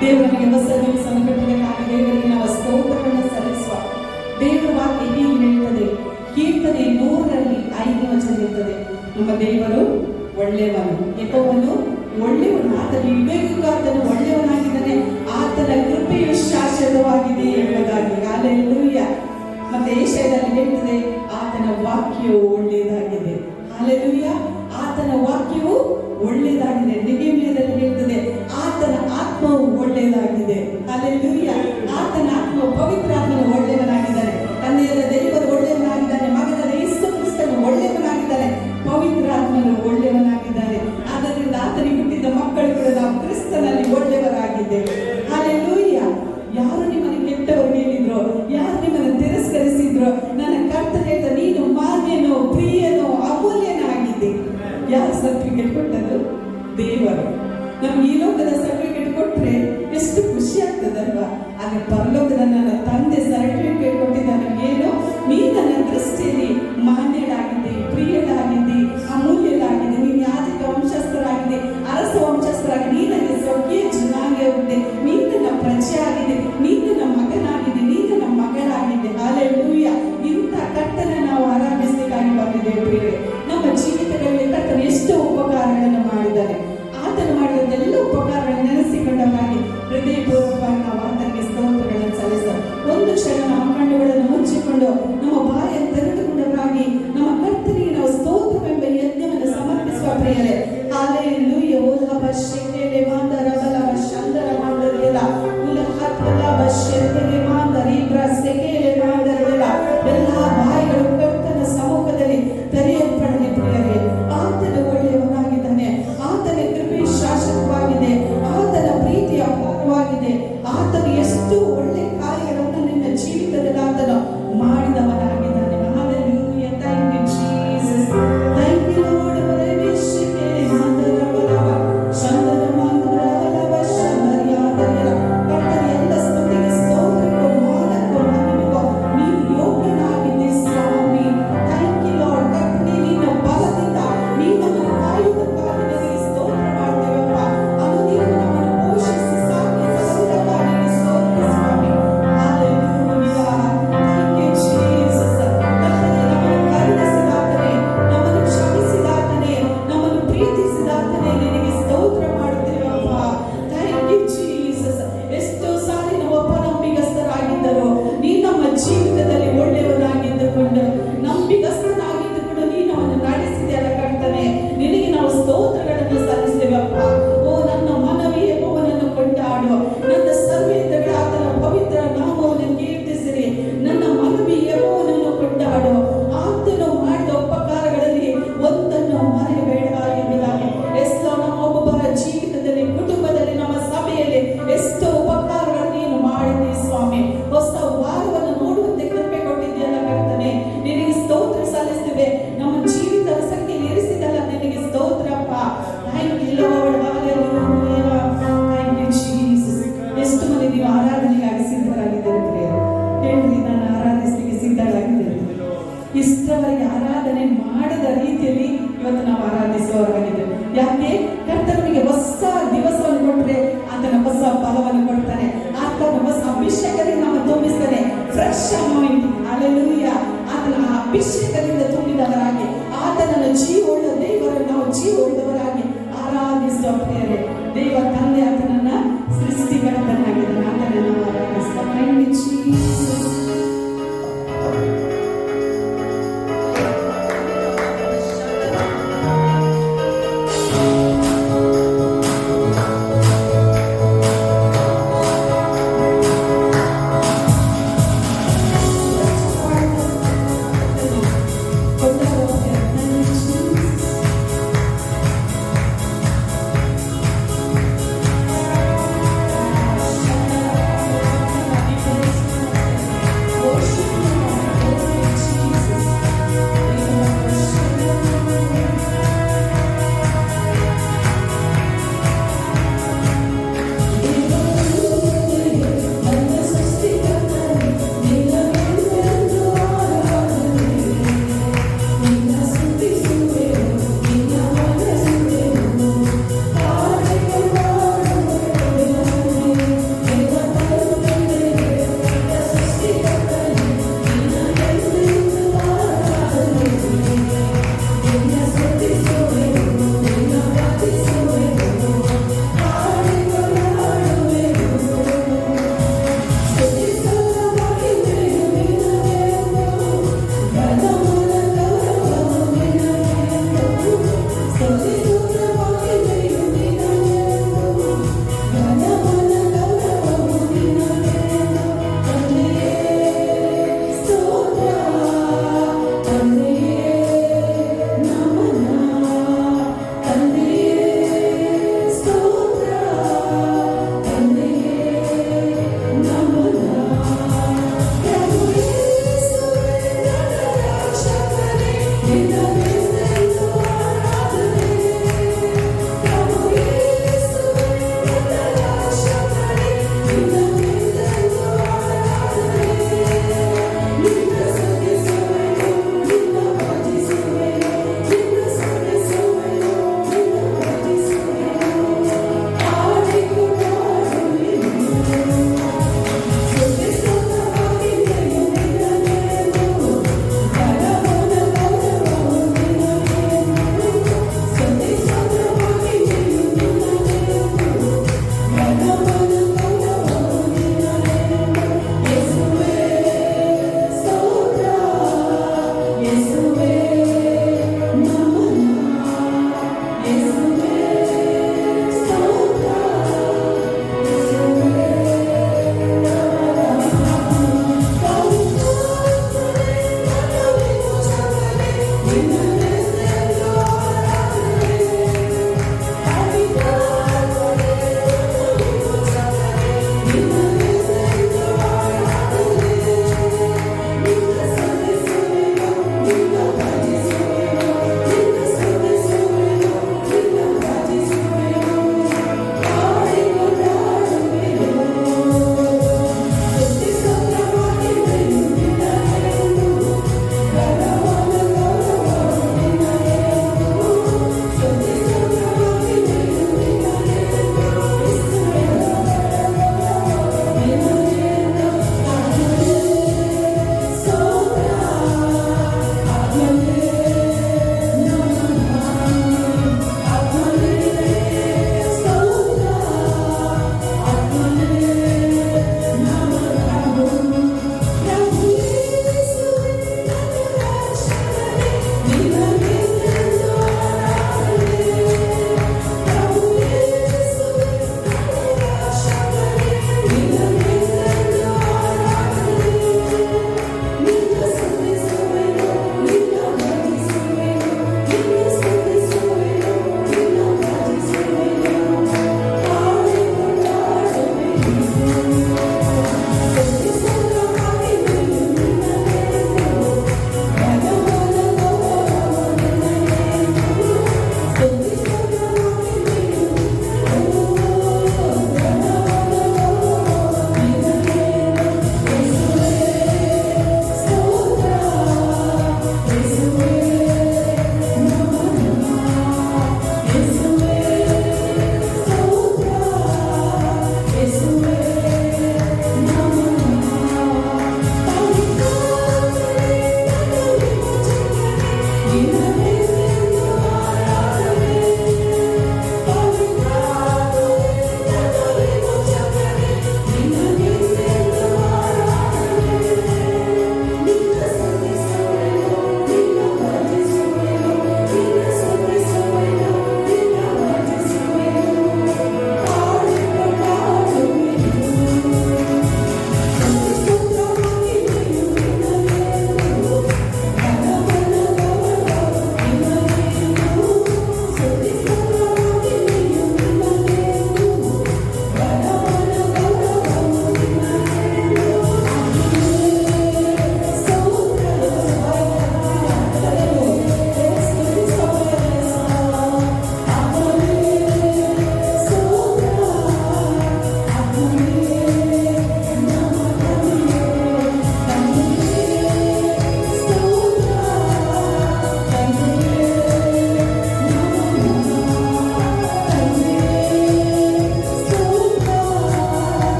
ದೇವರಿಗೆ ಹೊಸ ದಿವಸವನ್ನು ಕಟ್ಟಬೇಕಾಗಿ ದೇವರಿಗೆ ನಾವು ಸ್ತೋತ್ರವನ್ನು ಸಲ್ಲಿಸುವ. ದೇವರ ವಾಕ್ಯ ಹೀಗೆ ಹೇಳ್ತದೆ, ಕೀರ್ತನೆ 100:5 ಇರ್ತದೆ, ನಮ್ಮ ದೇವರು ಒಳ್ಳೆಯವನು, ಯೆಹೋವನು ಒಳ್ಳೆಯವನು, ಆತನ ವಿವೇಕನು ಒಳ್ಳೆಯವನಾಗಿದ್ದಾನೆ, ಆತನ ಕೃಪೆಯು ಶಾಶ್ವತವಾಗಿದೆ ಎಂಬುದಾಗಿ. ಹಲ್ಲೆಲೂಯಾ. ಮತ್ತೆ ಯೆಶಾಯದಲ್ಲಿ ಹೇಳ್ತದೆ, ಆತನ ವಾಕ್ಯವು ಒಳ್ಳೆಯದಾಗಿದೆ. ಹಲ್ಲೆಲೂಯಾ. ಆತನ ವಾಕ್ಯವು ಒಳ್ಳೆಯದಾಗಿದೆ. ನೆಹೆಮೀಯದಲ್ಲಿ ಹೇಳ್ತದೆ, ಆತನ ಆತ್ಮವು ಒಳ್ಳೆಯದಾಗಿದೆ. ಹಲ್ಲೆಲೂಯಾ. ಆತನ ಆತ್ಮವು ಪವಿತ್ರಾತ್ಮನು ಒಳ್ಳೆಯವನಾಗಿದ್ದಾನೆ, ತಂದೆಯಾದ ದೇವರು ಒಳ್ಳೆಯವನಾಗಿದ್ದಾನೆ, ಮಗನಾದ ಯೇಸು ಕ್ರಿಸ್ತನು ಒಳ್ಳೆಯವನಾಗಿದ್ದಾನೆ, ಪವಿತ್ರಾತ್ಮನು ಒಳ್ಳೆಯವನಾಗಿದ್ದಾನೆ. ಆದ್ದರಿಂದ ಆತನಿಗೆ ಹುಟ್ಟಿದ ಮಕ್ಕಳು ಕೂಡ ನಾವು ಕ್ರಿಸ್ತನಲ್ಲಿ ಒಳ್ಳೆಯವರಾಗಿದ್ದೇವೆ. ಹಲ್ಲೆಲೂಯಾ. ಯಾರು ನಿಮ್ಮನ್ನು ಕೆಟ್ಟವರು ಹೇಳಿದ್ರು, ಯಾರು ನಿಮ್ಮನ್ನು ತಿರಸ್ಕರಿಸಿದ್ರು, ನನ್ನ ಕರ್ತನ ಹೇಳ್ತಾ, ನೀನು ಮಾನ್ಯನೋ ಪ್ರಿಯನೋ ಅಮೂಲ್ಯನಾಗಿದ್ದೆ. ಯಾರು ಸರ್ಟಿಫಿಕೇಟ್ ಕೊಟ್ಟದ್ದು? ದೇವರು. ನಮ್ಗೆ ಈ ಲೋಕದ ಸರ್ಟಿಫಿಕೇಟ್ ಕೊಟ್ರೆ ಎಷ್ಟು ಖುಷಿ ಆಗ್ತದಲ್ವಾ? ಆದ್ರೆ ಪರಲೋಕದ ನನ್ನ ತಂದೆ ಸರ್ಟಿಫಿಕೇಟ್ ಕೊಟ್ಟಿದ್ದಾನೆ, ಏನು? ನೀ ನನ್ನ ದೃಷ್ಟಿಯಲ್ಲಿ ಮಾನ್ಯಳಾಗಿದ್ದೆ, ಪ್ರಿಯಳಾಗಿದ್ದೆ, ಅಮೂಲ್ಯಳಾಗಿದ್ದೆ, ನೀನು ಯಾಜಕ ವಂಶಸ್ಥರಾಗಿದೆ, ಅರಸ ವಂಶಸ್ಥರಾಗಿ, ನೀ ನನಗೆ ಸ್ವಕೀಯ ಜನಾಂಗವಿದ್ದೆ, ನೀ ನನ್ನ ಪ್ರಜೆ ಆಗಿದೆ, ನೀ ನನ್ನ ಮಗನಾಗಿದೆ, ನೀ ನನ್ನ ಮಗಳಾಗಿದೆ. ಹಲ್ಲೆಲೂಯಾ. ಇಂಥ ಕರ್ತನ ನಾವು ಆರಾಧಿಸಲಿಕ್ಕಾಗಿ ಬಂದಿದ್ದೇವೆ ಪ್ರಿಯರೇ. ನಮ್ಮ ಜೀವಿತಗಳಲ್ಲಿ ಕರ್ತನ ಎಷ್ಟೋ ಉಪಕಾರಗಳನ್ನು ಮಾಡಿದ್ದಾರೆ. ಆತನು ಮಾಡಿದಂತೆಲ್ಲ ಉಪಕಾರಗಳನ್ನು ನೆನೆಸಿಕೊಂಡವರಾಗಿ ಹೃದಯಪೂರ್ವಕವಾಗಿ ನಾವು ಆತನಿಗೆ ಸ್ತೋತ್ರಗಳನ್ನು ಸಲ್ಲಿಸೋಣ. ಒಂದು ಕ್ಷಣ ನಮ್ಮ ಕಣ್ಣುಗಳನ್ನು ಮುಚ್ಚಿಕೊಂಡು ನಮ್ಮ ಬಾಯನ್ನು ತೆರೆದುಕೊಂಡವರಾಗಿ ನಮ್ಮ ಕರ್ತನಿಗೆ ನಾವು ಸ್ತೋತ್ರವೆಂಬ ಯಜ್ಞವನ್ನು ಸಮರ್ಪಿಸುವ ಪ್ರಿಯರೇ. ಹಲ್ಲೆಲೂಯಾ. ಓಲಭ ಶೆಕೆಲೆ ಮಾಂದರ ಬಲಭ ಶಂದರ ಮಾಂದರೆಲ್ಲ ಉಲಹತ್ವಲಭ ಶೆಕೆಲೆ ಮಾಂದರ ಇಬ್ರ ಸೆಕೆಲೆ ಮಾಂದರೆಲ್ಲ ಎಲ್ಲ ಬಾಯಿಗಳು ಕರ್ತನ ಸಮ್ಮುಖದಲ್ಲಿ ತೆರೆಯಲ್ಪಡಲಿ ಪ್ರಿಯರೇ. ಆತನು ಒಳ್ಳೆಯವನಾಗಿದ್ದಾನೆ, ಆತನ ಕೃಪೆ ಶಾಶ್ವತವಾಗಿದೆ, ಆತನ ಪ್ರೀತಿ ಅಪಾರವಾಗಿದೆ, ಆತನು ಎಷ್ಟು ಒಳ್ಳೆ ಕಾರ್ಯಗಳನ್ನು ನಿನ್ನ ಜೀವಿತದಲ್ಲಿ ಆತನು ಮಾಡಿದವನಾಗಿದ್ದಾನೆ. Hallelujah. Thank you Jesus. Thank you Lord. ಇಷ್ಟವರೆಗೆ ಆರಾಧನೆ ಮಾಡದ ರೀತಿಯಲ್ಲಿ ಇವತ್ತು ನಾವು ಆರಾಧಿಸುವವರಾಗಿದ್ದೇವೆ. ಯಾಕೆ? ಕರ್ತನಿಗೆ ಹೊಸ ದಿವಸವನ್ನು ಕೊಟ್ಟರೆ ಆತನ ಹೊಸ ಫಲವನ್ನು ಕೊಡ್ತಾನೆ, ಆತನ ಹೊಸ ಅಭಿಷೇಕದಿಂದ ನಾವು ತುಂಬಿಸ್ತಾನೆ. Fresh anointing. ಹಲ್ಲೆಲೂಯಾ. ಆತನ ಅಭಿಷೇಕದಿಂದ ತುಂಬಿದವರಾಗಿ ಆತನನ್ನು ಜೀವವುಳ್ಳ ದೇವರನ್ನು ನಾವು ಜೀವವುಳ್ಳವರಾಗಿ ಆರಾಧಿಸುವ ಪ್ರಿಯರೇ. ದೇವ ತಂದೆ ಆತನನ್ನ ಸೃಷ್ಟಿಕರ್ತನಾಗಿದ್ದಾನೆ, ಆತನನ್ನು ಆರಾಧಿಸುವ. Thank you Jesus.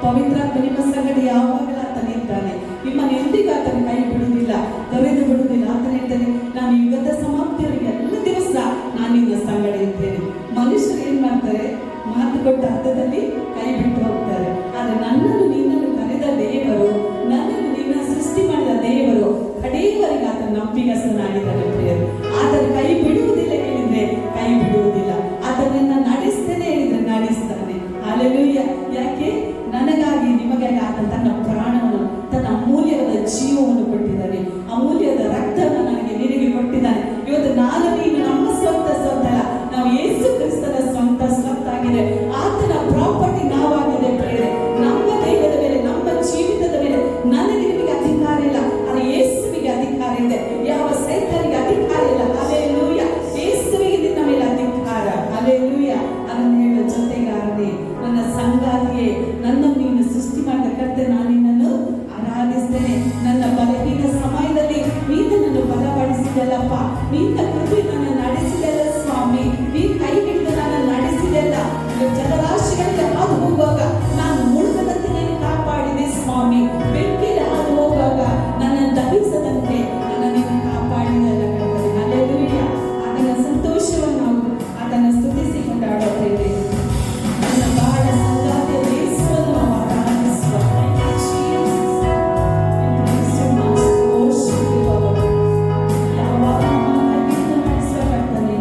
ಪವಿತ್ರಾತ್ಮ ನಿಮ್ಮ ಸಂಗಡ ಯಾವಾಗಲೂ ಆತನೇ ಇದ್ದಾನೆ. ನಿಮ್ಮನ್ನು ಎಂದಿಗೂ ಆತನ ಕೈ ಬಿಡುವುದಿಲ್ಲ, ತೊರೆದು ಬಿಡುವುದಿಲ್ಲ. ಆತನ ಹೇಳ್ತಾನೆ, ನಾನು ಯುಗದ ಸಮಾಪ್ತಿಯವರೆಗೆ ಎಲ್ಲ ದಿವಸ ನಾನು ನಿನ್ನ ಸಂಗಡ ಇದ್ದೇನೆ. ಮನುಷ್ಯರು ಏನ್ ಮಾಡ್ತಾರೆ, ಮಾತು ಕೊಟ್ಟ ಅರ್ಥದಲ್ಲಿ ಕೈ ಬಿಟ್ಟು ಹೋಗ್ತಾರೆ. ಆದ್ರೆ ನನ್ನನ್ನು ನಿನ್ನನ್ನು ಕರೆದ ದೇವರು, ನನ್ನನ್ನು ನಿನ್ನ ಸೃಷ್ಟಿ ಮಾಡಿದ ದೇವರು ಕಡೆಯವರೆಗೆ ಆತನ ನಂಬಿಗಸ್ತನಾಗಿದ್ದಾನೆ ಪ್ರಿಯರು. ಆತನ ಕೈ ಬಿಡುವುದಿಲ್ಲ ಹೇಳಿದ್ರೆ ಕೈ ಬಿಡುವುದಿಲ್ಲ, ಆತನನ್ನ ನಡೆಸ್ತೇನೆ ಹೇಳಿದ್ರೆ ನಡೆಸ್ತಾನೆ. ಹಲ್ಲೆಲೂಯಾ. ಯಾಕೆ? ನನಗಾಗಿ ನಿಮಗಾಗಿ ಆತ ತನ್ನ ಪ್ರಾಣವನ್ನು, ತನ್ನ ಅಮೂಲ್ಯವಾದ ಜೀವವನ್ನು ಕೊಟ್ಟಿದ್ದಾನೆ. ಅಮೂಲ್ಯದ ರಕ್ತವನ್ನು ನನಗೆ ನಿನಗೆ ಕೊಟ್ಟಿದ್ದಾನೆ. ಇವತ್ತು ನಾನು ನೀನು ನಮ್ಮ ಸ್ವಂತ ಅಲ್ಲ, ನಾವು ಯೇಸು ಕ್ರಿಸ್ತನ ಸ್ವಂತ ಆಗಿದೆ. ಆತನ ಪ್ರಾಪರ್ಟಿ ನಾವಾಗಿದೆ ಪ್ರಿಯರೇ. ನಮ್ಮ ದೇಹದ ಮೇಲೆ, ನಮ್ಮ ಜೀವಿತದ ಮೇಲೆ ನನಗೆ ನಿಮಗೆ ಅಧಿಕಾರ ಇಲ್ಲ, ಆದರೆ ಯೇಸುವಿಗೆ ಅಧಿಕಾರ ಇದೆ. ಯಾವ ಸೈತಾನಿಗೆ ಅಧಿಕಾರ ಇಲ್ಲ. ಹಲ್ಲೆಲೂಯಾ. ಯೇಸುವಿಗೆ ನಿನ್ನ ಮೇಲೆ ಅಧಿಕಾರ. ಹಲ್ಲೆಲೂಯಾ. ಅದನ್ನು ಹೇಳುವ ಜೊತೆಗಾರನೇ, ನನ್ನ ಸಂಗಾತಿಯೇ, ನನ್ನನ್ನು ನೀನು ಸೃಷ್ಟಿ ಮಾಡಿದ ಕರ್ತೇ, ನಾನು ನಿನ್ನನ್ನು ಆರಾಧಿಸ್ತೇನೆ. ನನ್ನ ಬಲಹೀನ ಸಮಯದಲ್ಲಿ ನೀನು ನನ್ನನ್ನು ಬಲಪಡಿಸಿದೆಲ್ಲಪ್ಪ, ನಿನ್ನ ಕೃಪೆ ನನ್ನ ನಡೆಸಿದೆಲ್ಲ ಸ್ವಾಮಿ. ನೀನು ಕೈ ಹಿಡಿದು ನನ್ನ ನಡೆಸಿದೆಲ್ಲ. ಜಲರಾಶಿಗಳಲ್ಲಿ ಹಾದು ಹೋಗುವಾಗ ನಾನು ಮುಳುಗದಂತೆ ನೀನು ಕಾಪಾಡಿದೆ ಸ್ವಾಮಿ. ಬೆಂಕಿಯಲ್ಲಿ ಹಾದು ಹೋಗುವಾಗ ನನ್ನನ್ನು ದಹಿಸದಂತೆ ನನ್ನ ನೀನು ಕಾಪಾಡಿದೆಲ್ಲ ಕರ್ತನೇ. ಹಲ್ಲೆಲೂಯಾ. ಅದನ್ನ ಸಂತೋಷವನ್ನು ನಾವು ಅದನ್ನು ಸ್ತುತಿಸಿ ಕೊಂಡಾಡುತ್ತೇವೆ. ನನ್ನ ಬಾಳ ಸಂಗಾತಿಯ ಯೇಸುವನ್ನು ನಾವು ಆರಾಧಿಸುವ ಯಾವಾಗ ನಡೆಸುವ ಕರ್ತನೇ,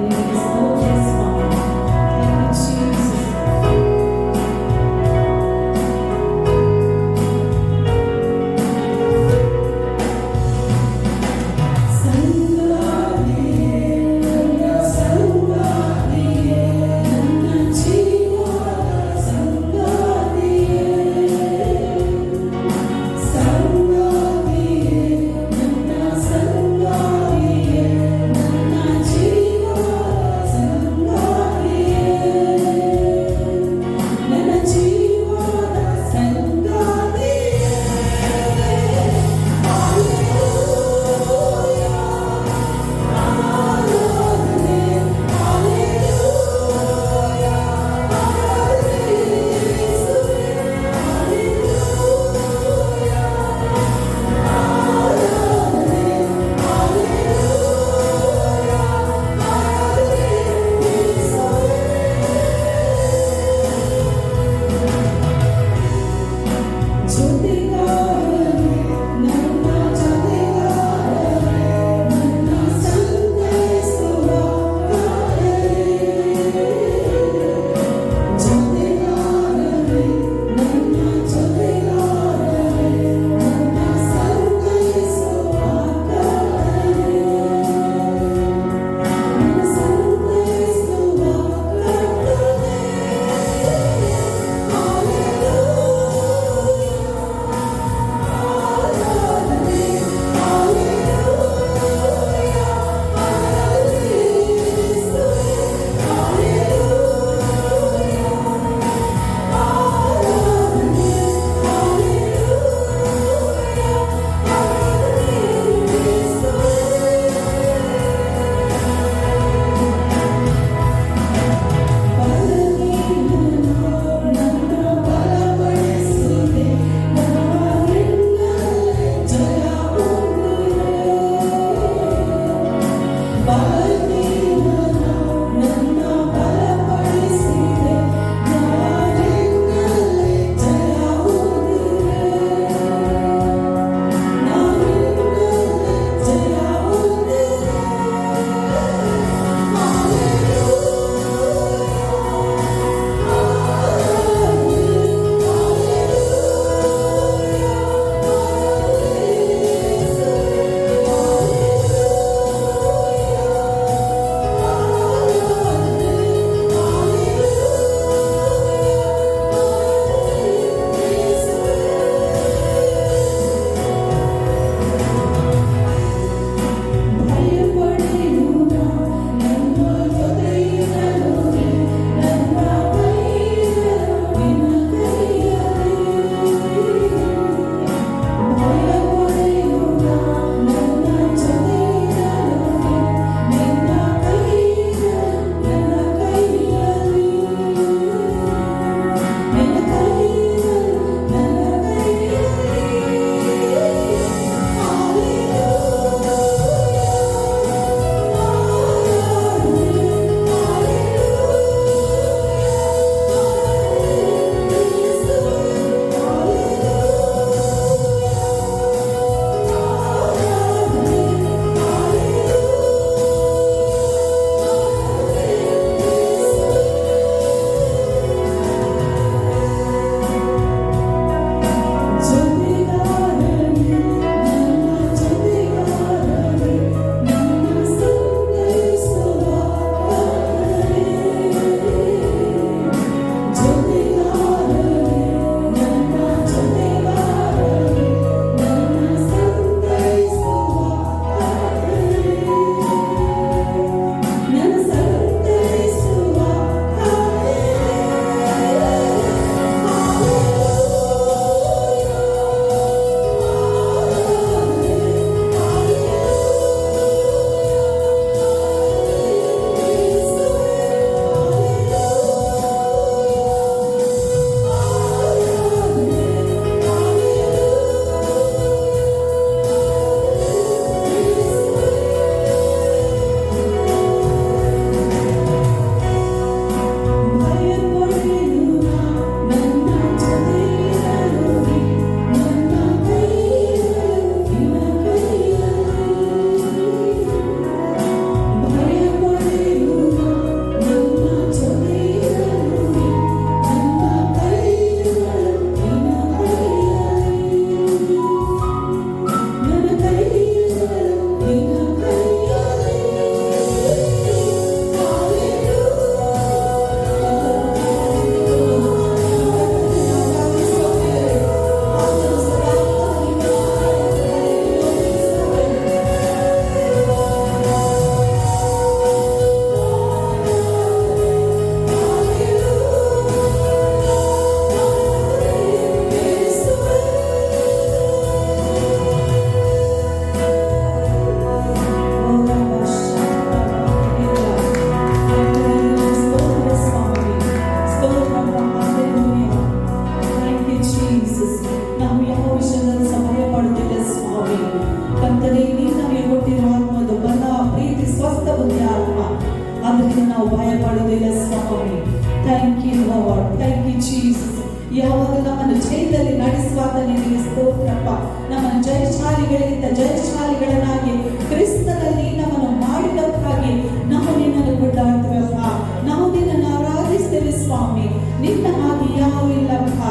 thank you Lord, thank you Jesus. ಯಾವಾಗ ನಮ್ಮನ್ನು ಜಯದಲ್ಲಿ ನಡೆಸುವಾಗ ನಿನಗೆ ಸ್ತೋತ್ರಪ್ಪ. ನಮ್ಮನ್ನು ಜಯಶಾಲಿಗಳಿಗಿಂತ ಜಯಶಾಲಿಗಳನ್ನಾಗಿ ಕ್ರಿಸ್ತನಲ್ಲಿ ನಮ್ಮನ್ನು ಮಾಡಿದಕ್ಕಾಗಿ ನಾವು ನಿನ್ನನ್ನು ಕೊಂಡಾಡ್ತೇವಪ್ಪ. ನಾವು ನಿನ್ನನ್ನು ಆರಾಧಿಸ್ತೇವೆ ಸ್ವಾಮಿ. ನಿನ್ನ ಹಾಗೆ ಯಾರು ಇಲ್ಲಪ್ಪ.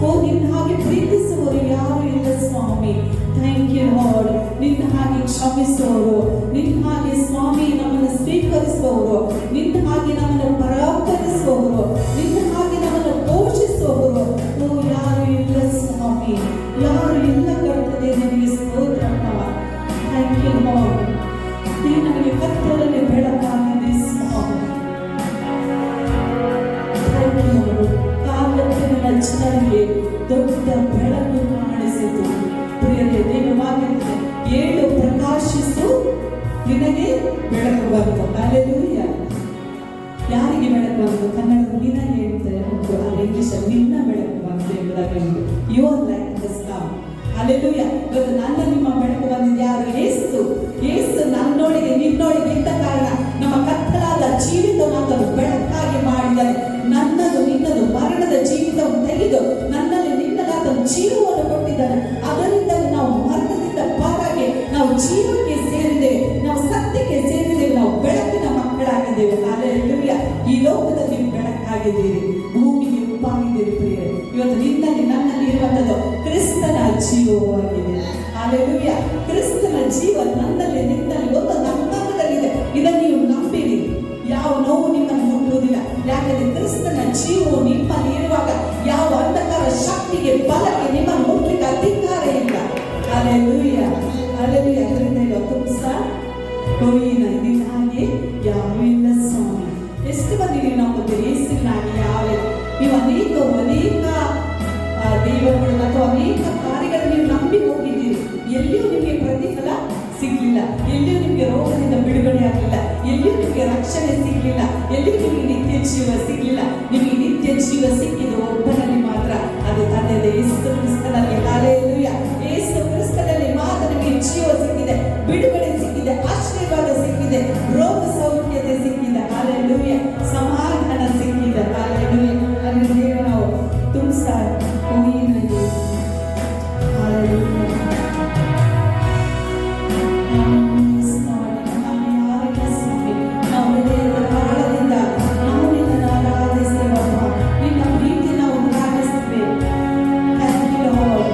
ಓ, ನಿನ್ನ ಹಾಗೆ ಪ್ರೀತಿಸುವವರು ಯಾರು ಇಲ್ಲ ಸ್ವಾಮಿ. Thank you lord. ನಿನ್ನ ಹಾಗೆ ಕ್ಷಮಿಸುವವರು, ನಿನ್ನ ಹಾಗೆ ಸ್ವಾಮಿ ನಮ್ಮನ್ನು ಸ್ವೀಕರಿಸುವವರು, ನಿನ್ನ ಹಾಗೆ ನಮ್ಮನ್ನು ಪರಾಕರಿಸುವವರು, ನಿನ್ನ ಹಾಗೆ ನಮ್ಮನ್ನು ಪೋಷಿಸುವವರು ಓ ಯಾರು ಇಲ್ಲ ಸ್ವಾಮಿ, ಯಾರು ಇಲ್ಲ ಕರ್ತದೆ. ನಿನಗೆ ಸ್ತೋತ್ರಪ್ಪ. Thank you lord. ನೀನು ನಮಗೆ ಕತ್ತಲಲ್ಲಿ ಬೆಳಕಾಗಿದೆ ಸ್ವಾಮಿ. Thank you Lord. ಕಾಲತ್ತಿನ ಜನರಿಗೆ ದೊಡ್ಡ ಬೆಳಕು ಕಾಣಿಸಿತು. ಪ್ರಿಯರೇ, ದೇವವಾಗಿದೆ, ಏಳು ಪ್ರಕಾಶಿಸು ನಿನಗೆ ಬೆಳಕು ಬಂತು. ಹಲ್ಲೆಲೂಯಾ. ಯಾರಿಗೆ ಬೆಳಕು ಬಂತು? ಕನ್ನಡ ನಿನ ಹೇಳ್ತಾರೆ ಉಂಟು, ಆದರೆ ಇಂಗ್ಲಿಷ್ ನಿನ್ನ ಬೆಳಕು ಬಂತು ಎಂಬುದಾಗಿ ಉಂಟು. You are like the star. Hallelujah. ಇವತ್ತು ನನ್ನ ನಿಮ್ಮ ಬೆಳಕು ಬಂದಿದೆ ಯಾರು? ಯೇಸು. ಯೇಸು ನನ್ನೊಳಗೆ ನಿನ್ನೊಳಗೆ ಇದ್ದ ಕಾರಣ ನಮ್ಮ ಕತ್ತಲಾದ ಜೀವಿತವನ್ನು ಬೆಳಕಾಗಿ ಮಾಡಿದರೆ, ನನ್ನದು ನಿನ್ನದು ಮರಣದ ಜೀವಿತವನ್ನು ತೆಗೆದು ನನ್ನಲ್ಲಿ ನಿನ್ನದಾದ ಜೀವವನ್ನು ಕೊಟ್ಟಿದ್ದಾನೆ. ಅದರಿಂದ ನಾವು ಮರಣದಿಂದ ಪಾರಾಗಿ ನಾವು ಜೀವಕ್ಕೆ ಸೇರಿದ್ದೇವೆ, ನಾವು ಸತ್ಯಕ್ಕೆ ಸೇರಿದ್ದೇವೆ, ನಾವು ಬೆಳಕಿನ ಮಕ್ಕಳಾಗಿದ್ದೇವೆ. ಹಲ್ಲೆಲೂಯಾ. ಈ ಲೋಕದಲ್ಲಿ ಬೆಳಕಾಗಿದ್ದೀರಿ, ಭೂಮಿಗೆ ಉಪ್ಪಾಗಿದ್ದೀರಿ. ಪ್ರಿಯರೇ, ಇವತ್ತು ನಿನ್ನಲ್ಲಿ ನನ್ನಲ್ಲಿ ಇರುವಂಥದ್ದು ಕ್ರಿಸ್ತನ ಜೀವವಾಗಿದೆ. ಹಲ್ಲೆಲೂಯಾ. ಕ್ರಿಸ್ತನ ಜೀವ ನನ್ನಲ್ಲಿ ನಿನ್ನಲ್ಲಿ ಒಂದು ನಮ್ಮದಲ್ಲಿದೆ. ಇದನ್ನು ನೀವು ನಂಬಿರಿ, ಯಾವ ನೋವು ನಿಮ್ಮನ್ನು ಮುಟ್ಟುವುದಿಲ್ಲ. ಯಾಕಂದ್ರೆ ಕ್ರಿಸ್ತನ ಜೀವವು ನಿಮ್ಮಲ್ಲಿ ಇರುವಾಗ ಯಾವ ಅಂಧಕಾರ ಶಕ್ತಿಗೆ ಬಲಕ್ಕೆ ನಿಮ್ಮನ್ನು ಮುಟ್ಟಲಿಕ್ಕೆ ಅಧಿಕಾರ ಇಲ್ಲ. ಹಲ್ಲೆಲೂಯಾ. ಹಲ್ಲೆಲೂಯಾ. ಅದರಿಂದ ಇವತ್ತು ಸಹ ಹೋಯಿನ ನಿನ್ನ ಹಾಗೆ ಯಾರೂ ಇಲ್ಲ ಸ್ವಾಮಿ. ಎಷ್ಟು ಮಂದಿ ನೀವು ನಂಬುತ್ತೀರಿ? ಯೇಸುವಿನಾಗಿ ಯಾವಿಲ್ಲ. ನೀವು ಅನೇಕ ದೇವರುಗಳು ಅಥವಾ ಅನೇಕ ಕಾರ್ಯಗಳನ್ನು ನೀವು ನಂಬಿ ಹೋಗಿದ್ದೀರಿ. ಎಲ್ಲಿಯೂ ನಿಮಗೆ ಪ್ರತಿಫಲ ಸಿಗ್ಲಿಲ್ಲ, ಎಲ್ಲಿಯೂ ನಿಮಗೆ ರೋಗದಿಂದ ಬಿಡುಗಡೆ ಆಗಲಿಲ್ಲ, ಎಲ್ಲಿಯೂ ನಿಮಗೆ ರಕ್ಷಣೆ ಸಿಗ್ಲಿಲ್ಲ, ಎಲ್ಲಿಯೂ ನಿಮಗೆ ನಿತ್ಯ ಜೀವ ಸಿಗ್ಲಿಲ್ಲ. ನಿಮಗೆ ನಿತ್ಯ ಜೀವ ಸಿಕ್ಕಿದ್ದು ಒಬ್ಬನಲ್ಲಿ ಮಾತ್ರ, ಅದು ತಂದೆಯ ಯೇಸು ಕ್ರಿಸ್ತನಲ್ಲಿ. ಹಲ್ಲೆಲೂಯಾ. ಯೇಸು ಕ್ರಿಸ್ತನಲ್ಲಿ ಮಾತ್ರ ನಿಮಗೆ ಜೀವ ಸಿಕ್ಕಿದೆ, ಬಿಡುಗಡೆ ಸಿಕ್ಕಿದೆ, ಆಶೀರ್ವಾದ ಸಿಕ್ಕಿದೆ, ರೋಗ ಸೌಖ್ಯತೆ ಸಿಕ್ಕಿದೆ. ಹಲ್ಲೆಲೂಯಾ. ಸಮಾಧಾನ ಸಿಕ್ಕಿದೆ. ಹಲ್ಲೆಲೂಯಾ. ಅದರಿಂದ ನಾವು ತುಂಬಿಸ ಹೋಗಿನಲ್ಲಿ. ಹಲ್ಲೆಲೂಯಾ. Thank you, Lord.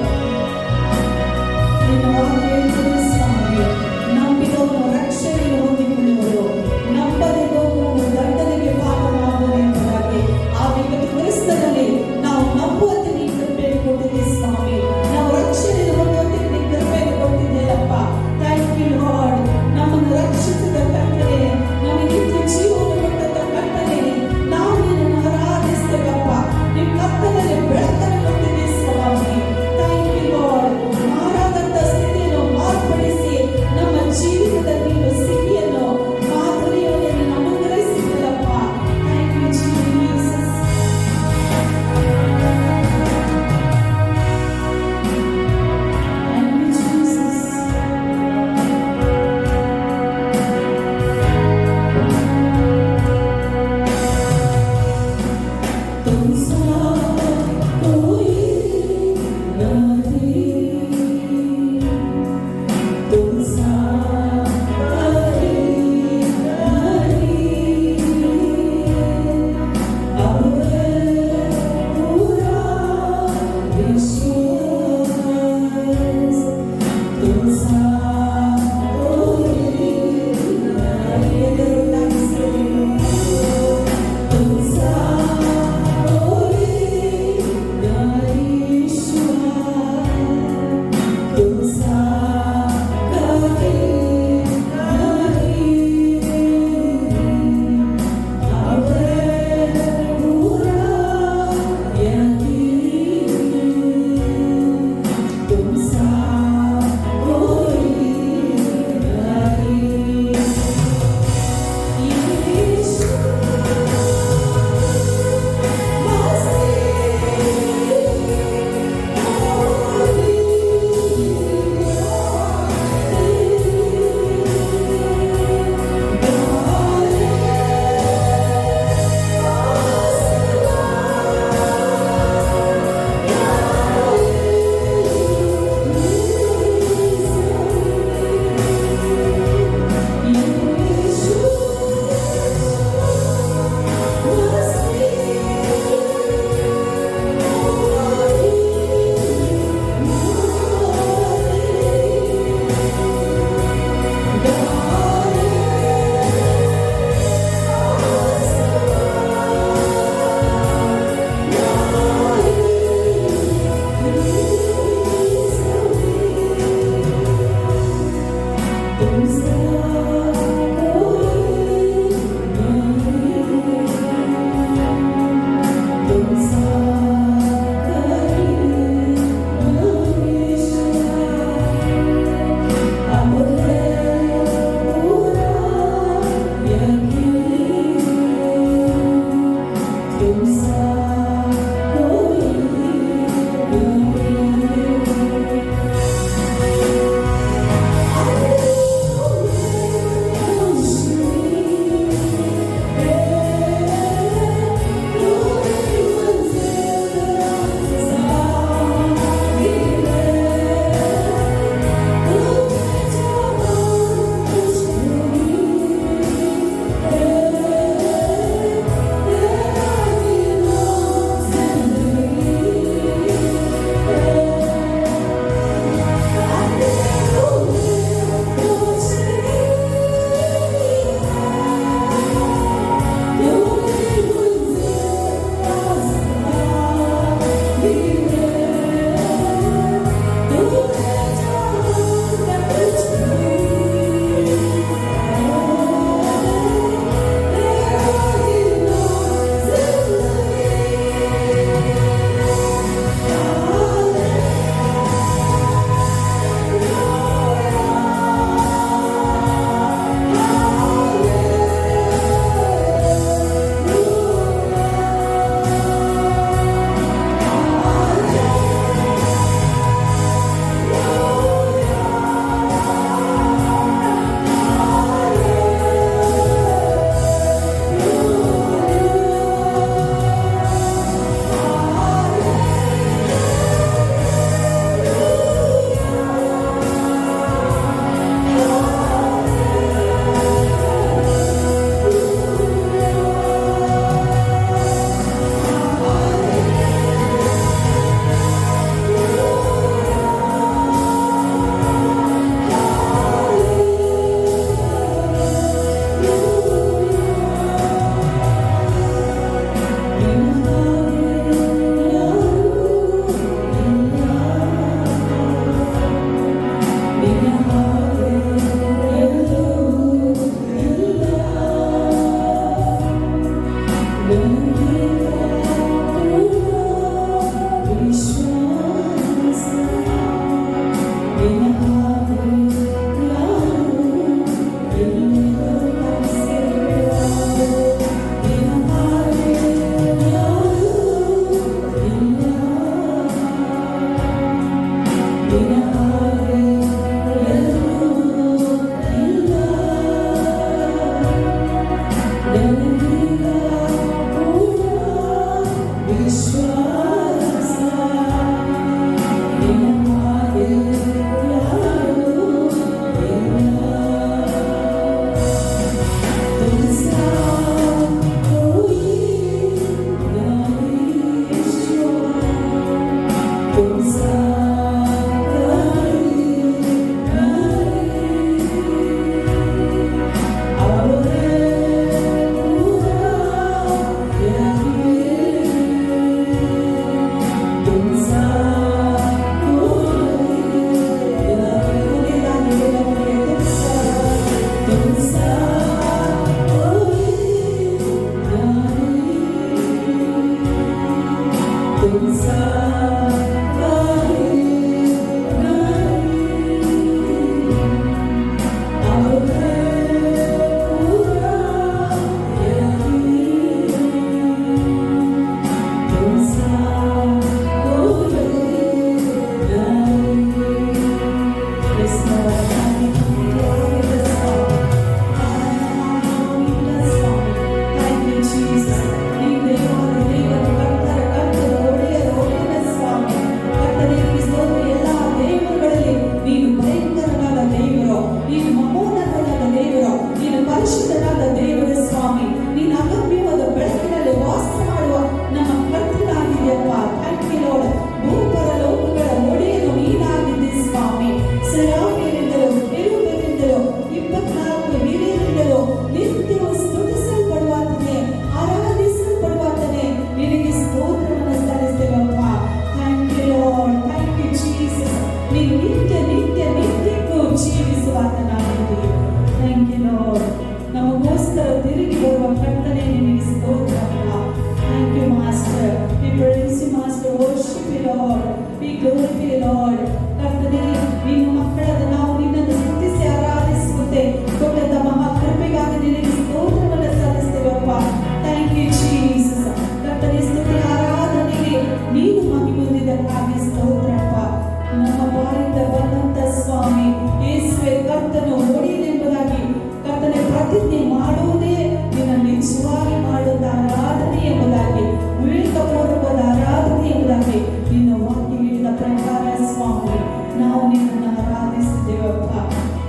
ಆರಾಧನೆ ಮಾಡುವುದೇ ನಿನ್ನ ನಿಜವಾಗಿ ಮಾಡುವಂತ ಆರಾಧನೆ ಎಂಬುದಾಗಿ, ವಿವೇಕಪೂರ್ವಕವಾದ ಆರಾಧನೆ ಎಂಬುದಾಗಿ ನಿನ್ನ ವಾಕ್ಯ ಹೇಳಿದ ಪ್ರಕಾರ ಸ್ವಾಮಿ ನಾವು ನಿನ್ನನ್ನು ಆರಾಧಿಸಿದ್ದೇವಪ್ಪ.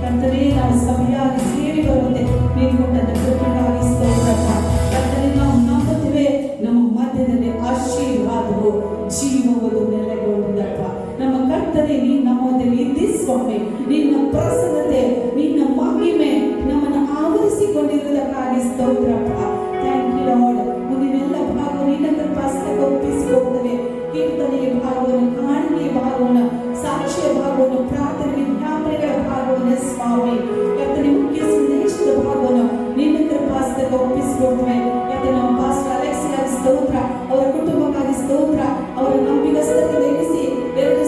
ಕರ್ತನೇ, ನಾವು ಸಭೆಯಾಗಿ ಸೇರಿ ಬರುವಂತೆ ನೀನು ಕೊಟ್ಟಂತ ಕೃಪೆಗಾಗಿ ಸ್ತೋತ್ರಪ್ಪ. ಕರ್ತನೇ, ನಾವು ನಂಬುತ್ತೇವೆ ನಮ್ಮ ಮಧ್ಯದಲ್ಲಿ ಆಶೀರ್ವಾದವು ಜೀವವುದು ನೆಲೆಗೊಂಡಿದಪ್ಪ. ನಮ್ಮ ಕರ್ತನೆ, ನೀನು ನಮ್ಮ ಮಧ್ಯದಲ್ಲಿ ಇದ್ದಿ ಸ್ವಾಮಿ. ನಿನ್ನ ಪ್ರಸನ್ನತೆ, ನಿನ್ನ ಮಹಿಮೆ ನಮ್ಮನ್ನು ಆವರಿಸಿಕೊಂಡಿರುವುದಕ್ಕಾಗಿ ಸ್ತೋತ್ರಪ್ಪ. Thank you Lord. ಮುಂದಿನೆಲ್ಲ ಭಾಗ ನಿನ್ನ ಕೃಪಾಸನಕ್ಕೆ ಒಪ್ಪಿಸಿಕೊಡ್ತೇವೆ. ಕೀರ್ತನೆಯ ಭಾಗವನ್ನು, ಕಾಣಿಕೆಯ ಭಾಗವನ್ನು, ಸಾಕ್ಷಿಯ ಭಾಗವನ್ನು, ಪ್ರಾರ್ಥನೆ ವಿಜ್ಞಾಪನೆಗಳ ಭಾಗವನ್ನು ಸ್ವಾಮಿ ಕರ್ತನೆ, ಮುಖ್ಯ ಸಂದೇಶದ ಭಾಗವನ್ನು ನಿನ್ನ ಕೃಪಾಸನಕ್ಕೆ ಒಪ್ಪಿಸಿಕೊಡ್ತೇವೆ. ಕರ್ತನೆ, ನಮ್ಮ ಪಾಸ್ಟರ್ ಅಲೆಕ್ಸಿಗಾಗಿ ಸ್ತೋತ್ರ, ಅವರ ಕುಟುಂಬಕ್ಕಾಗಿ ಸ್ತೋತ್ರ, ಅವರ ನಂಬಿಗಸ್ತತೆ ಎನಿಸಿ 2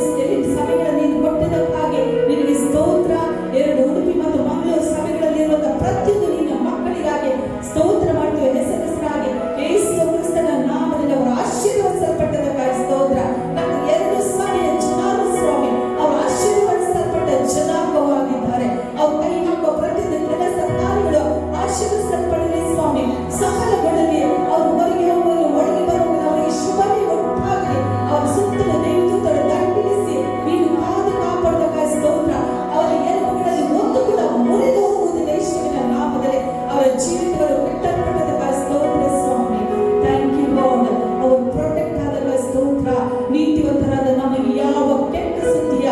ಸಭೆಗಳನ್ನು ನೀನು ಕೊಟ್ಟದಕ್ಕಾಗಿ ನಿನಗೆ ಸ್ತೋತ್ರ. 2 ಉಡುಪಿ ಮತ್ತು ಮಂಗಳೂರು ಸಭೆಗಳಲ್ಲಿರುವಂತಹ ಪ್ರತಿಯೊಂದು ನಿನ್ನ ಮಕ್ಕಳಿಗಾಗಿ ಸ್ತೋತ್ರ ಮಾಡ್ತೇವೆ. ಹೆಸರಾಗಿ ಯೇಸು ಕ್ರಿಸ್ತನ ನಾಮದಲ್ಲಿ ಅವರು ಆಶೀರ್ವದಿಸಲ್ಪಟ್ಟದಕ್ಕಾಗಿ ಸ್ತೋತ್ರ. ಮತ್ತು 2 ಸಭೆಯ ಜನರು ಸ್ವಾಮಿ ಅವರು ಆಶೀರ್ವದಿಸಲ್ಪಟ್ಟ ಜನಾಂಗವಾಗಿದ್ದಾರೆ. ಅವ್ರ ಕೈ ಹಾಕುವ ಪ್ರತಿಯೊಂದು ಕೆಲಸ ಕಾರ್ಯಗಳು ಆಶೀರ್ವದಿಸಲ್ಪಡಲಿ ಸ್ವಾಮಿ, ಸಫಲಗೊಳ್ಳಲಿ. ಅವರು ಹೊರಗೆ ಹೋಗಲು ಒಳಗೆ ಬರುವುದು ಅವರಿಗೆ ಶುಭವೇ ಉಂಟಾಗಲಿ. ಅವರ ಸುತ್ತಲೂ ದೇವದೂತರು ದಂಡಿಸಿ ನೀನು ಕಾದು ಕಾಪಾಡುವುದಕ್ಕಾಗಿ ಸ್ತೋತ್ರ. ಅವರ ಎಲುಬುಗಳಲ್ಲಿ ಒಂದು ಕೂಡ ಮುರಿದು ಹೋಗುವುದಿಲ್ಲ ಯೇಸುವಿನ ನಾಮದಲ್ಲಿ. ಅವರ ಜೀವಿತಗಳು ಕಟ್ಟಲ್ಪಟ್ಟದಕ್ಕಾಗಿ ಸ್ತೋತ್ರ ಸ್ವಾಮಿ. Thank you Lord. ಅವರು ಪ್ರೊಟೆಕ್ಟ್ ಆದಾಗ ಸ್ತೋತ್ರ. ನೀತಿವಂತರಾದ ನಮಗೆ ಯಾವ ಕೆಟ್ಟ ಸುದ್ದಿಯ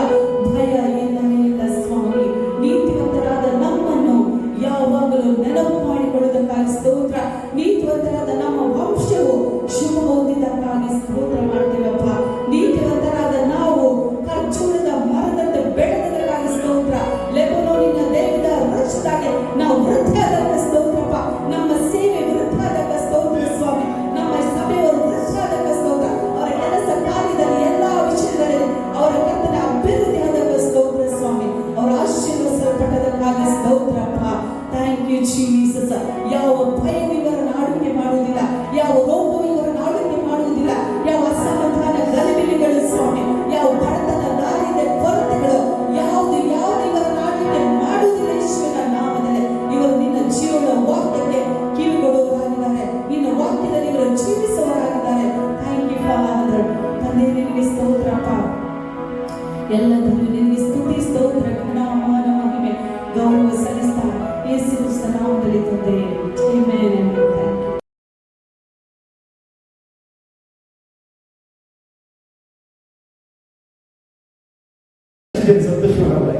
ಭಯ ಇಲ್ಲವೇ ಇಲ್ಲ ಸ್ವಾಮಿ. ನೀತಿವಂತರಾದ ನಮ್ಮನ್ನು ಯಾವಾಗಲೂ ನೆನಪು ಮಾಡಿಕೊಳ್ಳುವುದಕ್ಕಾಗಿ ಸ್ತೋತ್ರ. ನೀತಿವಂತರಾದ ನಮ್ಮ ವಂಶವು ಶುಭ ಹೊಂದಿದ್ದಕ್ಕಾಗಿ ಸ್ತೋತ್ರ ಮಾಡ್ತೇವಪ್ಪ. ನೀತಿವಂತರಾದ ನಾವು ಖರ್ಜೂರದ ಮರದಂತೆ ಬೆಳೆದಕ್ಕಾಗಿ ಸ್ತೋತ್ರ. ಲೆಬನೋನಿನ ದೇವದ ವೃಕ್ಷದಾಗೆ ನಾವು ವೃದ್ಧಿಯಾದಾಗ ಸ್ತೋತ್ರಪ್ಪ. ನಮ್ಮ ಸೇವೆ ವೃದ್ಧಿಯಾದಾಗ ಸ್ತೋತ್ರ ಸ್ವಾಮಿ. ನಮ್ಮ ಸಭೆಯವರು ವೃದ್ಧಿಯಾದಾಗ ಸ್ತೋತ್ರ. ಅವರ ಕೆಲಸ ಕಾರ್ಯದಲ್ಲಿ ಎಲ್ಲಾ ವಿಷಯಗಳಲ್ಲಿ ಅವರ ಕರ್ತನ ಅಭಿವೃದ್ಧಿ ಆದಾಗ ಸ್ತೋತ್ರ ಸ್ವಾಮಿ. ಅವರ ಆಶೀರ್ವದಿಸಲ್ಪಟ್ಟದಕ್ಕಾಗಿ ಸ್ತೋತ್ರಪ್ಪ. Thank you Jesus. ಯಾವ ಭಯವು ಇವರನ್ನು ಆಳ್ವಿಕೆ ಮಾಡುವುದಿಲ್ಲ, ಯಾವ ರೋಗವು ಇವರನ್ನು ಆಳ್ವಿಕೆ ಮಾಡುವುದಿಲ್ಲ, ಯಾವ ಅಸಮಾಧಾನ ಗಲಿಬಿಲಿಗಳು ಸ್ವಾಮಿ, ಯಾವ ಬಡತನ ದಾರಿದ್ರ್ಯ ಕೊರತೆಗಳು ಯಾವುದು ಇವರನ್ನು ಆಳ್ವಿಕೆ ಮಾಡುವುದಿಲ್ಲ ಯೇಸುವಿನ ನಾಮದಲ್ಲಿ. ಇವರು ನಿನ್ನ ಜೀವನ ವಾಕ್ಯಕ್ಕೆ ಕಿವಿಗೊಡುವವರಾಗಿದ್ದಾರೆ, ನಿನ್ನ ವಾಕ್ಯದಲ್ಲಿ ಇವರು ಜೀವಿಸುವವರಾಗಿದ್ದಾರೆ. Thank you father. ತಂದೆ, ನಿನಗೆ ಸ್ತೋತ್ರಪ್ಪ. ಎಲ್ಲದನ್ನು ನಿನಗೆ ಸ್ತುತಿ, ಸ್ತೋತ್ರ, ಜ್ಞಾನ, ಮಹಿಮೆ, ಗೌರವ ಸಲ್ಲಿಸ್ತಾ ಯೇಸು ಕ್ರಿಸ್ತನ ನಾಮದಲ್ಲಿ ತಂದೆ. ಆಮೆನ್. ಸಂತೋಷವಾಗಿ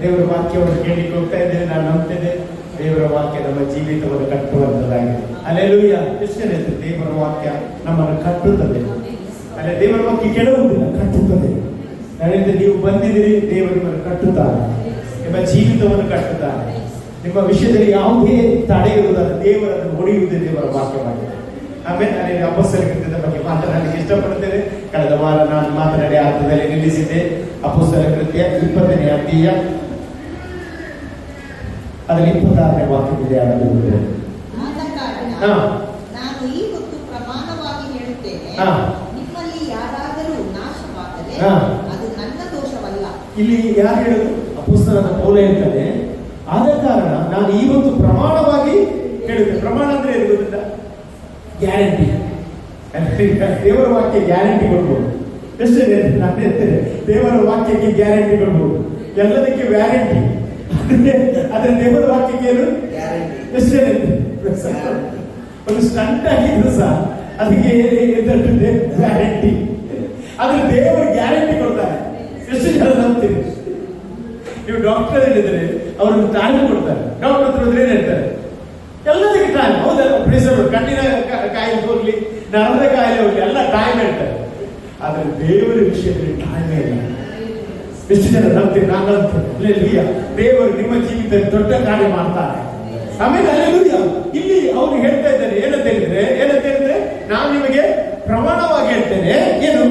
ದೇವರ ವಾಕ್ಯವನ್ನು ಕೇಳಿಕ್ಕೆ ಹೋಗ್ತಾ ಇದ್ದೇನೆ. ನಾನು ನಂಬ್ತೇನೆ ದೇವರ ವಾಕ್ಯ ನಮ್ಮ ಜೀವಿತವನ್ನು ಕಟ್ಟುವಂತದ್ದಾಗಿದೆ. ಅಲ್ಲೆಲೂಯ. ಕ್ರಿಶ್ಚಿಯನ್ ಹೆಸರು ದೇವರ ವಾಕ್ಯ ನಮ್ಮನ್ನು ಕಟ್ಟುತ್ತದೆ. ಅಲ್ಲೇ ದೇವರ ವಾಕ್ಯ ಕೆಡವುವುದಿಲ್ಲ, ಕಟ್ಟುತ್ತದೆ. ನಾಳಿಂದ ನೀವು ಬಂದಿದ್ದೀರಿ, ದೇವರು ನಿಮ್ಮನ್ನು ಕಟ್ಟುತ್ತಾರೆ, ನಿಮ್ಮ ಜೀವಿತವನ್ನು ಕಟ್ಟುತ್ತಾರೆ. ನಿಮ್ಮ ವಿಷಯದಲ್ಲಿ ಯಾವುದೇ ತಡೆ ಇರುವುದನ್ನು ದೇವರನ್ನು ಹೊಡೆಯುವುದೇ ದೇವರ ವಾಕ್ಯವಾಗಿದೆ. ಆಮೇಲೆ ಅಲ್ಲಿ ಅಪೊಸ್ತಲ ಕೃತ್ಯದ ಬಗ್ಗೆ ಮಾತನಾಡಲಿಕ್ಕೆ ಇಷ್ಟಪಡುತ್ತೇನೆ. ಕಳೆದ ವಾರ ನಾನು ಮಾತನಾಡಿ ಅರ್ಥದಲ್ಲಿ ನಿಲ್ಲಿಸಿದ್ದೆ. ಅಪೊಸ್ತಲ ಕೃತ್ಯ 20ನೇ ಅಧ್ಯಾಯ ಅದರಲ್ಲಿ 26ನೇ ವಾಕ್ಯವಿದೆ. ನಾನು ಈ ಹೊತ್ತು ಪ್ರಮಾಣವಾಗಿ ಹೇಳುತ್ತೇನೆ, ನಿಮ್ಮಲ್ಲಿ ಯಾರಾದರೂ ನಾಶವಾದರೆ ಅದು ನನ್ನ ದೋಷವಲ್ಲ. ಇಲ್ಲಿ ಯಾರು ಹೇಳುದು? ಅಪೊಸ್ತಲನಾದ ಪೌಲ ಹೇಳ್ತಾನೆ, ಆದ ಕಾರಣ ನಾನು ಇವತ್ತು ಪ್ರಮಾಣವಾಗಿ ಹೇಳುತ್ತೇನೆ. ಪ್ರಮಾಣ ಅಂದ್ರೆ ಇರುವುದಿಲ್ಲ, ಗ್ಯಾರಂಟಿ. ದೇವರ ವಾಕ್ಯ ಗ್ಯಾರಂಟಿ ಕೊಡ್ಬೋದು. ಎಷ್ಟೇ ನಾನು ಹೇಳ್ತೇನೆ, ದೇವರ ವಾಕ್ಯಕ್ಕೆ ಗ್ಯಾರಂಟಿ ಕೊಡ್ಬೋದು, ಎಲ್ಲದಕ್ಕೆ ವ್ಯಾರಂಟಿ. ಆದ್ರೆ ದೇವರ ವಾಕ್ಯಕ್ಕೆ ಏನು ಎಷ್ಟೇ ಒಂದು ಸ್ಟಂಟ್ ಆಗಿದ್ರು ಸಹ ಅದಕ್ಕೆ ವ್ಯಾರಂಟಿ. ಆದ್ರೆ ದೇವರು ಗ್ಯಾರಂಟಿ ಕೊಡ್ತಾರೆ. ಎಷ್ಟು ಜನ ನಂಬ್ತೀರಿ? ನೀವು ಡಾಕ್ಟರ್ ಹೇಳಿದ್ರೆ ಅವ್ರಿಗೆ ಟೈಮ್ ಕೊಡ್ತಾರೆ. ಡಾಕ್ಟರ್ ಹತ್ರ ಹೋದ್ರೆ ಏನ್ ಹೇಳ್ತಾರೆ? ಎಲ್ಲದಕ್ಕೆ ಟೈಮ್. ಹೌದಲ್ಲ? ಪ್ರೆಷರ್, ಕಣ್ಣಿನ ಕಾಯಿಲೆ ಹೋಗ್ಲಿ, ನರದ ಕಾಯಿಲೆ ಹೋಗ್ಲಿ, ಎಲ್ಲ ಟೈಮ್ ಹೇಳ್ತಾರೆ. ಆದ್ರೆ ದೇವರ ವಿಷಯದಲ್ಲಿ ಟೈಮೇ ಇಲ್ಲ. ಎಷ್ಟು ಜನ ನಂಬ್ತೀರಿ? ನಾನು ನಂಬ್ತೀನಿ. ದೇವರು ನಿಮ್ಮ ಜೀವಿತ ದೊಡ್ಡ ಕಾರ್ಯ ಮಾಡ್ತಾರೆ. ಆಮೇಲೆ ಅಲ್ಲೆಲೂಯ. ಇಲ್ಲಿ ಅವ್ರು ಹೇಳ್ತಾ ಇದ್ದಾರೆ ಏನಂತ ಹೇಳಿದ್ರೆ ನಾನು ನಿಮಗೆ ಪ್ರಮಾಣವಾಗಿ ಹೇಳ್ತೇನೆ. ಏನು?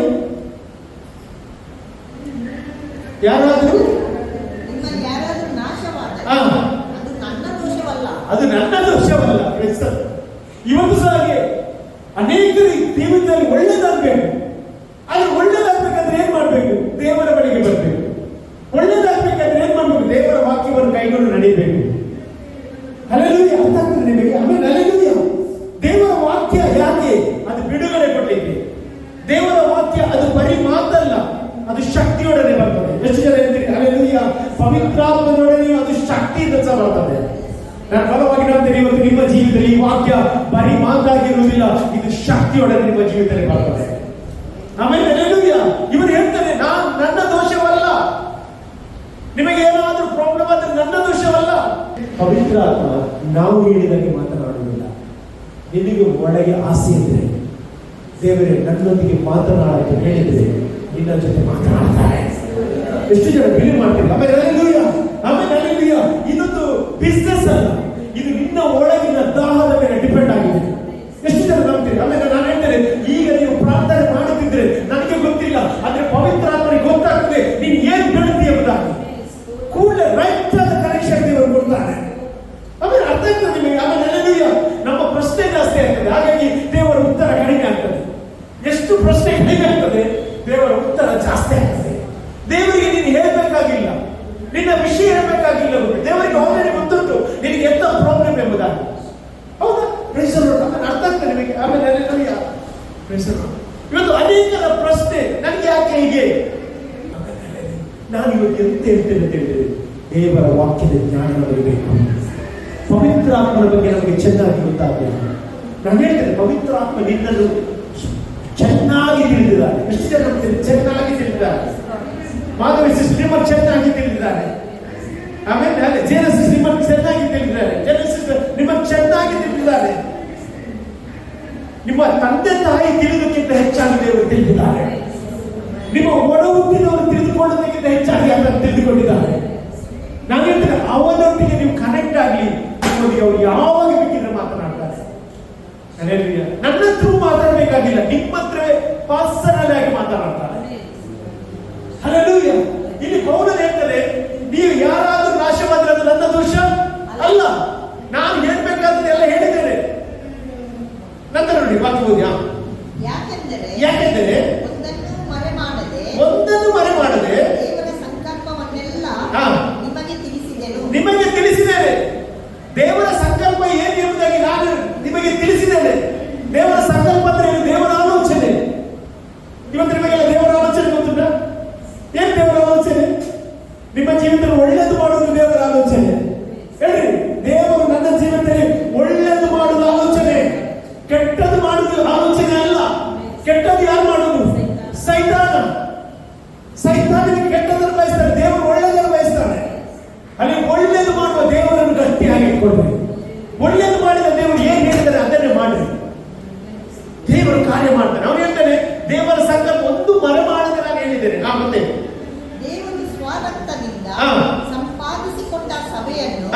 ಯಾರಾದರೂ ನಾಶವಾದರೆ ಅದು ನನ್ನ ದೋಷವಲ್ಲ. ಇವತ್ತು ಸಹ ಹಾಗೆ ಅನೇಕರು ಜೀವಿತದಲ್ಲಿ ಒಳ್ಳೇದಾಗಬೇಕು. ಆದ್ರೆ ಒಳ್ಳೇದಾಗಬೇಕಂದ್ರೆ ಏನ್ ಮಾಡ್ಬೇಕು? ದೇವರ ಬಳಿಗೆ ಬರಬೇಕು. ಒಳ್ಳೇದಾಗಬೇಕಂದ್ರೆ ಏನ್ ಮಾಡ್ಬೇಕು? ದೇವರ ವಾಕ್ಯವನ್ನು ಕೈಗೊಂಡು ನಡೀಬೇಕು. ಹಲ್ಲೆಲೂಯಾ. ಅರ್ಥ ಆಗ್ತದೆ ನಿಮಗೆ? ಆಮೇಲೆ ಹಲ್ಲೆಲೂಯಾ. ದೇವರ ವಾಕ್ಯ ಯಾಕೆ? ಅದು ಬಿಡುಗಡೆ ಕೊಡ್ಲಿಕ್ಕೆ. ದೇವರ ವಾಕ್ಯ ಅದು ಬರೀ ಮಾತಲ್ಲ, ಅದು ಶಕ್ತಿಯೊಡನೆ ಬರ್ತದೆ. ಎಷ್ಟು ಜನ ಹೇಳ್ತೀರಿ ಹಲ್ಲೆಲೂಯಾ? ಪವಿತ್ರಾತ್ಮನೊಡನೆ ಅದು ಶಕ್ತಿಯಿಂದ ಸಹ ಬರ್ತದೆ. ನಾನು ಬಲವಾಗಿ ನಂಬ್ತೇನೆ, ಇವತ್ತು ನಿಮ್ಮ ಜೀವಿತದಲ್ಲಿ ಈ ವಾಕ್ಯ ಬರೀ ಮಾತಾಗಿರುವುದಿಲ್ಲ, ಇದು ಶಕ್ತಿಯೊಡನೆ ನಿಮ್ಮ ಜೀವಿತದಲ್ಲಿ ಬರ್ತದೆ. ಆಮೇಲೆ ಹಲ್ಲೆಲೂಯಾ. ಇವರು ಹೇಳ್ತಾರೆ, ನನ್ನ ದೋಷವಲ್ಲ, ನಿಮಗೆ ಏನಾದ್ರೂ ಪ್ರಾಬ್ಲಮ್ ಆದ್ರೆ ನನ್ನ ದೋಷವಲ್ಲ. ಪವಿತ್ರಾತ್ಮ ನಾವು ಹೇಳಿದಂಗೆ ಮಾತನಾಡುವುದಿಲ್ಲ. ನಿನಗೆ ಒಳಗೆ ಆಸೆ ಇದ್ರೆ, ದೇವರೇ ನನ್ನೊಂದಿಗೆ ಮಾತನಾಡಕ್ಕೆ ಹೇಳಿದ್ರೆ ನಿನ್ನ ಜೊತೆ ಮಾತನಾಡ್ತಾರೆ. ಎಷ್ಟು ಜನ ಬಿಲಿ ಮಾಡ್ತೀವಿ? ಆಮೇಲೆ ಹಲ್ಲೆಲೂಯಾ. ಆಮೇಲೆ ಹಲ್ಲೆಲೂಯಾ. ಇದೊಂದು ಬಿಸ್ನೆಸ್ ಅಲ್ಲ, ಇದು ನಿನ್ನ ಒಳಗಿನ ದಾಹದ ಮೇಲೆ ಡಿಪೆಂಡ್ ಆಗಿದೆ. ಎಷ್ಟು ಜನ ನಂಬ್ತೀರಿ? ಆಮೇಲೆ ನಾನು ಹೇಳ್ತೇನೆ, ಈಗ ನೀವು ಪ್ರಾರ್ಥನೆ ಮಾಡುತ್ತಿದ್ರೆ ನನಗೆ ಗೊತ್ತಿಲ್ಲ, ಆದ್ರೆ ಪವಿತ್ರಾತ್ಮನಿಗೆ ಗೊತ್ತಾಗ್ತದೆ ನೀನು ಏನ್ ಬೇಡ್ತಿ ಎಂಬುದಾಗಿ. ಕೂಡಲೇ ರೈಟ್ ಆದ ಕನೆಕ್ಷನ್ ದೇವರು ಕೊಡ್ತಾನೆ. ಆಮೇಲೆ ಅರ್ಥ ಆಗ್ತದೆ ನಿಮಗೆ? ಆಮೇಲೆ ಹಲ್ಲೆಲೂಯಾ. ನಮ್ಮ ಪ್ರಶ್ನೆ ಜಾಸ್ತಿ ಆಗ್ತದೆ, ಹಾಗಾಗಿ ದೇವರ ಉತ್ತರ ಕಡಿಮೆ ಆಗ್ತದೆ. ಎಷ್ಟು ಪ್ರಶ್ನೆ ಕಡಿಮೆ ಆಗ್ತದೆ, ದೇವರ ಉತ್ತರ ಜಾಸ್ತಿ ಆಗ್ತದೆ. ದೇವರಿಗೆ ನೀನು ಹೇಳಬೇಕಾಗಿಲ್ಲ, ನಿನ್ನ ವಿಷಯ ಹೇಳಬೇಕಾಗಿಲ್ಲ. ದೇವರಿಗೆ ಆಲ್ರೆಡಿ ಗೊತ್ತುಂಟು ನಿನಗೆ ಎಂತ ಪ್ರಾಬ್ಲಮ್ ಎಂಬುದಾಗಿ. ಹೌದಾ? Praise the Lord. ಆಮೇಲೆ ಅರ್ಥ ಆಗ್ತದೆ ನಿಮಗೆ? ಆಮೇಲೆ ಹಲ್ಲೆಲೂಯಾ. Price the lord. ಇವತ್ತು ಅನೇಕರ ಪ್ರಶ್ನೆ, ನನಗೆ ಯಾಕೆ ಹೀಗೆ? ನಾನು ಇವತ್ತು ಎಂತ ಹೇಳ್ತೇನೆ ಅಂತ ಹೇಳಿದ್ರೆ, ದೇವರ ವಾಕ್ಯದ ಜ್ಞಾನ ನಮಗೆ ಬೇಕು. ಪವಿತ್ರಾತ್ಮನ ಬಗ್ಗೆ ನಮಗೆ ಚೆನ್ನಾಗಿ ಗೊತ್ತಾಗಬೇಕು. ನಾನು ಹೇಳ್ತೇನೆ, ಪವಿತ್ರಾತ್ಮ ನಿನ್ನನ್ನು ಚೆನ್ನಾಗಿ ತಿಳಿದಿದ್ದಾರೆ. ಎಷ್ಟು ಜನ ಚೆನ್ನಾಗಿ ತಿಳಿದಿದ್ದಾರೆ? ಮಾಧವಿ ಸಿಸ್ಟರ್ ನಿಮ್ಮನ್ನು ಚೆನ್ನಾಗಿ ತಿಳಿದಿದ್ದಾರೆ. ಆಮೇಲೆ ಜೇನಸಿಸ್ ನಿಮ್ಮನ್ನು ಚೆನ್ನಾಗಿ ತಿಳಿದಿದ್ದಾರೆ. ಜೇನಸಿಸ್ ನಿಮ್ಮನ್ನು ಚೆನ್ನಾಗಿ ತಿಳಿದಿದ್ದಾರೆ. ನಿಮ್ಮ ತಂದೆ ತಾಯಿ ತಿಳಿದಕ್ಕಿಂತ ಹೆಚ್ಚಾಗಿ ದೇವರು ತಿಳಿದಿದ್ದಾರೆ. ನಿಮ್ಮ ಒಡ ಹುಟ್ಟಿದವರು ತಿಳಿದುಕೊಳ್ಳೋದಕ್ಕಿಂತ ಹೆಚ್ಚಾಗಿ ಅದನ್ನು ತಿಳಿದುಕೊಂಡಿದ್ದಾರೆ. ನಾನು ಹೇಳ್ತೇನೆ, ಅವನೊಟ್ಟಿಗೆ ನೀವು ಕನೆಕ್ಟ್ ಆಗಲಿ, ನಿಮ್ಮೊಂದಿಗೆ ಅವರು ಯಾವಾಗ ಬೇಕಿದ್ರೆ ಮಾತನಾಡ್ತಾರೆ. ನನ್ನ ಹತ್ರ ಮಾತಾಡಬೇಕಾಗಿಲ್ಲ, ನಿಮ್ಮ ಹತ್ರ ಪರ್ಸನಲ್ ಆಗಿ ಮಾತನಾಡ್ತಾರೆ. ಹಲ್ಲೆಲೂಯಾ. ಇಲ್ಲಿ ಪೌಲನು ಹೇಳ್ತಾರೆ, ನೀವು ಯಾರಾದ್ರೂ ನಾಶವಾದ್ರೆ ಅದು ನನ್ನ ದೋಷ ಅಲ್ಲ, ನಾನು ಹೇಳ್ಬೇಕಾದ್ರೆ ಎಲ್ಲ ಹೇಳಿದ್ದೇನೆ. ನಂತರ ನೋಡಿ ವಾಕ್ಯ ಓದಿ. ಯಾಕೆಂದರೆ ಒಂದನ್ನು ಮರೆ ಮಾಡದೆ ದೇವರ ಸಂಕಲ್ಪವನ್ನೆಲ್ಲ ನಿಮಗೆ ತಿಳಿಸಿದ್ದೇನೆ. ದೇವರ ಸಂಕಲ್ಪ ಏನು ಎಂಬುದಾಗಿ ನಾನು ನಿಮಗೆ ತಿಳಿಸಿದ್ದೇನೆ. ದೇವರ ಸಂಕಲ್ಪ ಅಂದ್ರೆ ದೇವರ ಆಲೋಚನೆ. ಇವತ್ತು ನಿಮಗೆಲ್ಲ ದೇವರ ಆಲೋಚನೆ ಗೊತ್ತುಂಟ? ಏನ್ ದೇವರ ಆಲೋಚನೆ? ನಿಮ್ಮ ಜೀವಿತದಲ್ಲಿ ಒಳ್ಳೆಯದು ಮಾಡುವುದು ದೇವರ ಆಲೋಚನೆ. ಹೇಳ್ರಿ, ದೇವರು ನನ್ನ ಜೀವಿತದಲ್ಲಿ ಒಳ್ಳೆಯದು ಮಾಡುವುದು ಆಲೋಚನೆ, ಕೆಟ್ಟದ್ದು ಮಾಡುವುದು ಆಲೋಚನೆ ಅಲ್ಲ. ಕೆಟ್ಟದ್ದು ಯಾರು ಮಾಡುವುದು? ಸೈತಾನ. ಸೈತಾನಿಗೆ ಕೆಟ್ಟದನ್ನು ಬಯಸ್ತಾನೆ, ದೇವರು ಒಳ್ಳೆಯದನ್ನು ಬಯಸ್ತಾನೆ. ಅಲ್ಲಿ ಒಳ್ಳೆಯದು ಮಾಡುವ ದೇವರನ್ನು ಗಟ್ಟಿಯಾಗಿ ಇಟ್ಕೊಳ್ರಿ. ಒಳ್ಳೆಯದು ಮಾಡಿದ ದೇವರು ಏನ್ ಹೇಳಿದ್ದಾರೆ ಅದನ್ನೇ ಮಾಡ್ರಿ. ದೇವರು ಕಾರ್ಯ ಮಾಡ್ತಾನೆ. ಅವ್ರು ಹೇಳ್ತಾನೆ, ದೇವರ ಸಂಕಲ್ಪ ಒಂದು ಮರೆ ಮಾಡದೆ ನಾನು ಹೇಳಿದ್ದೇನೆ. ಮತ್ತೆ ದೇವರು ಸ್ವರಕ್ತದಿಂದ ಸಂಪಾದಿಸಿಕೊಂಡ ಸಭೆಯನ್ನು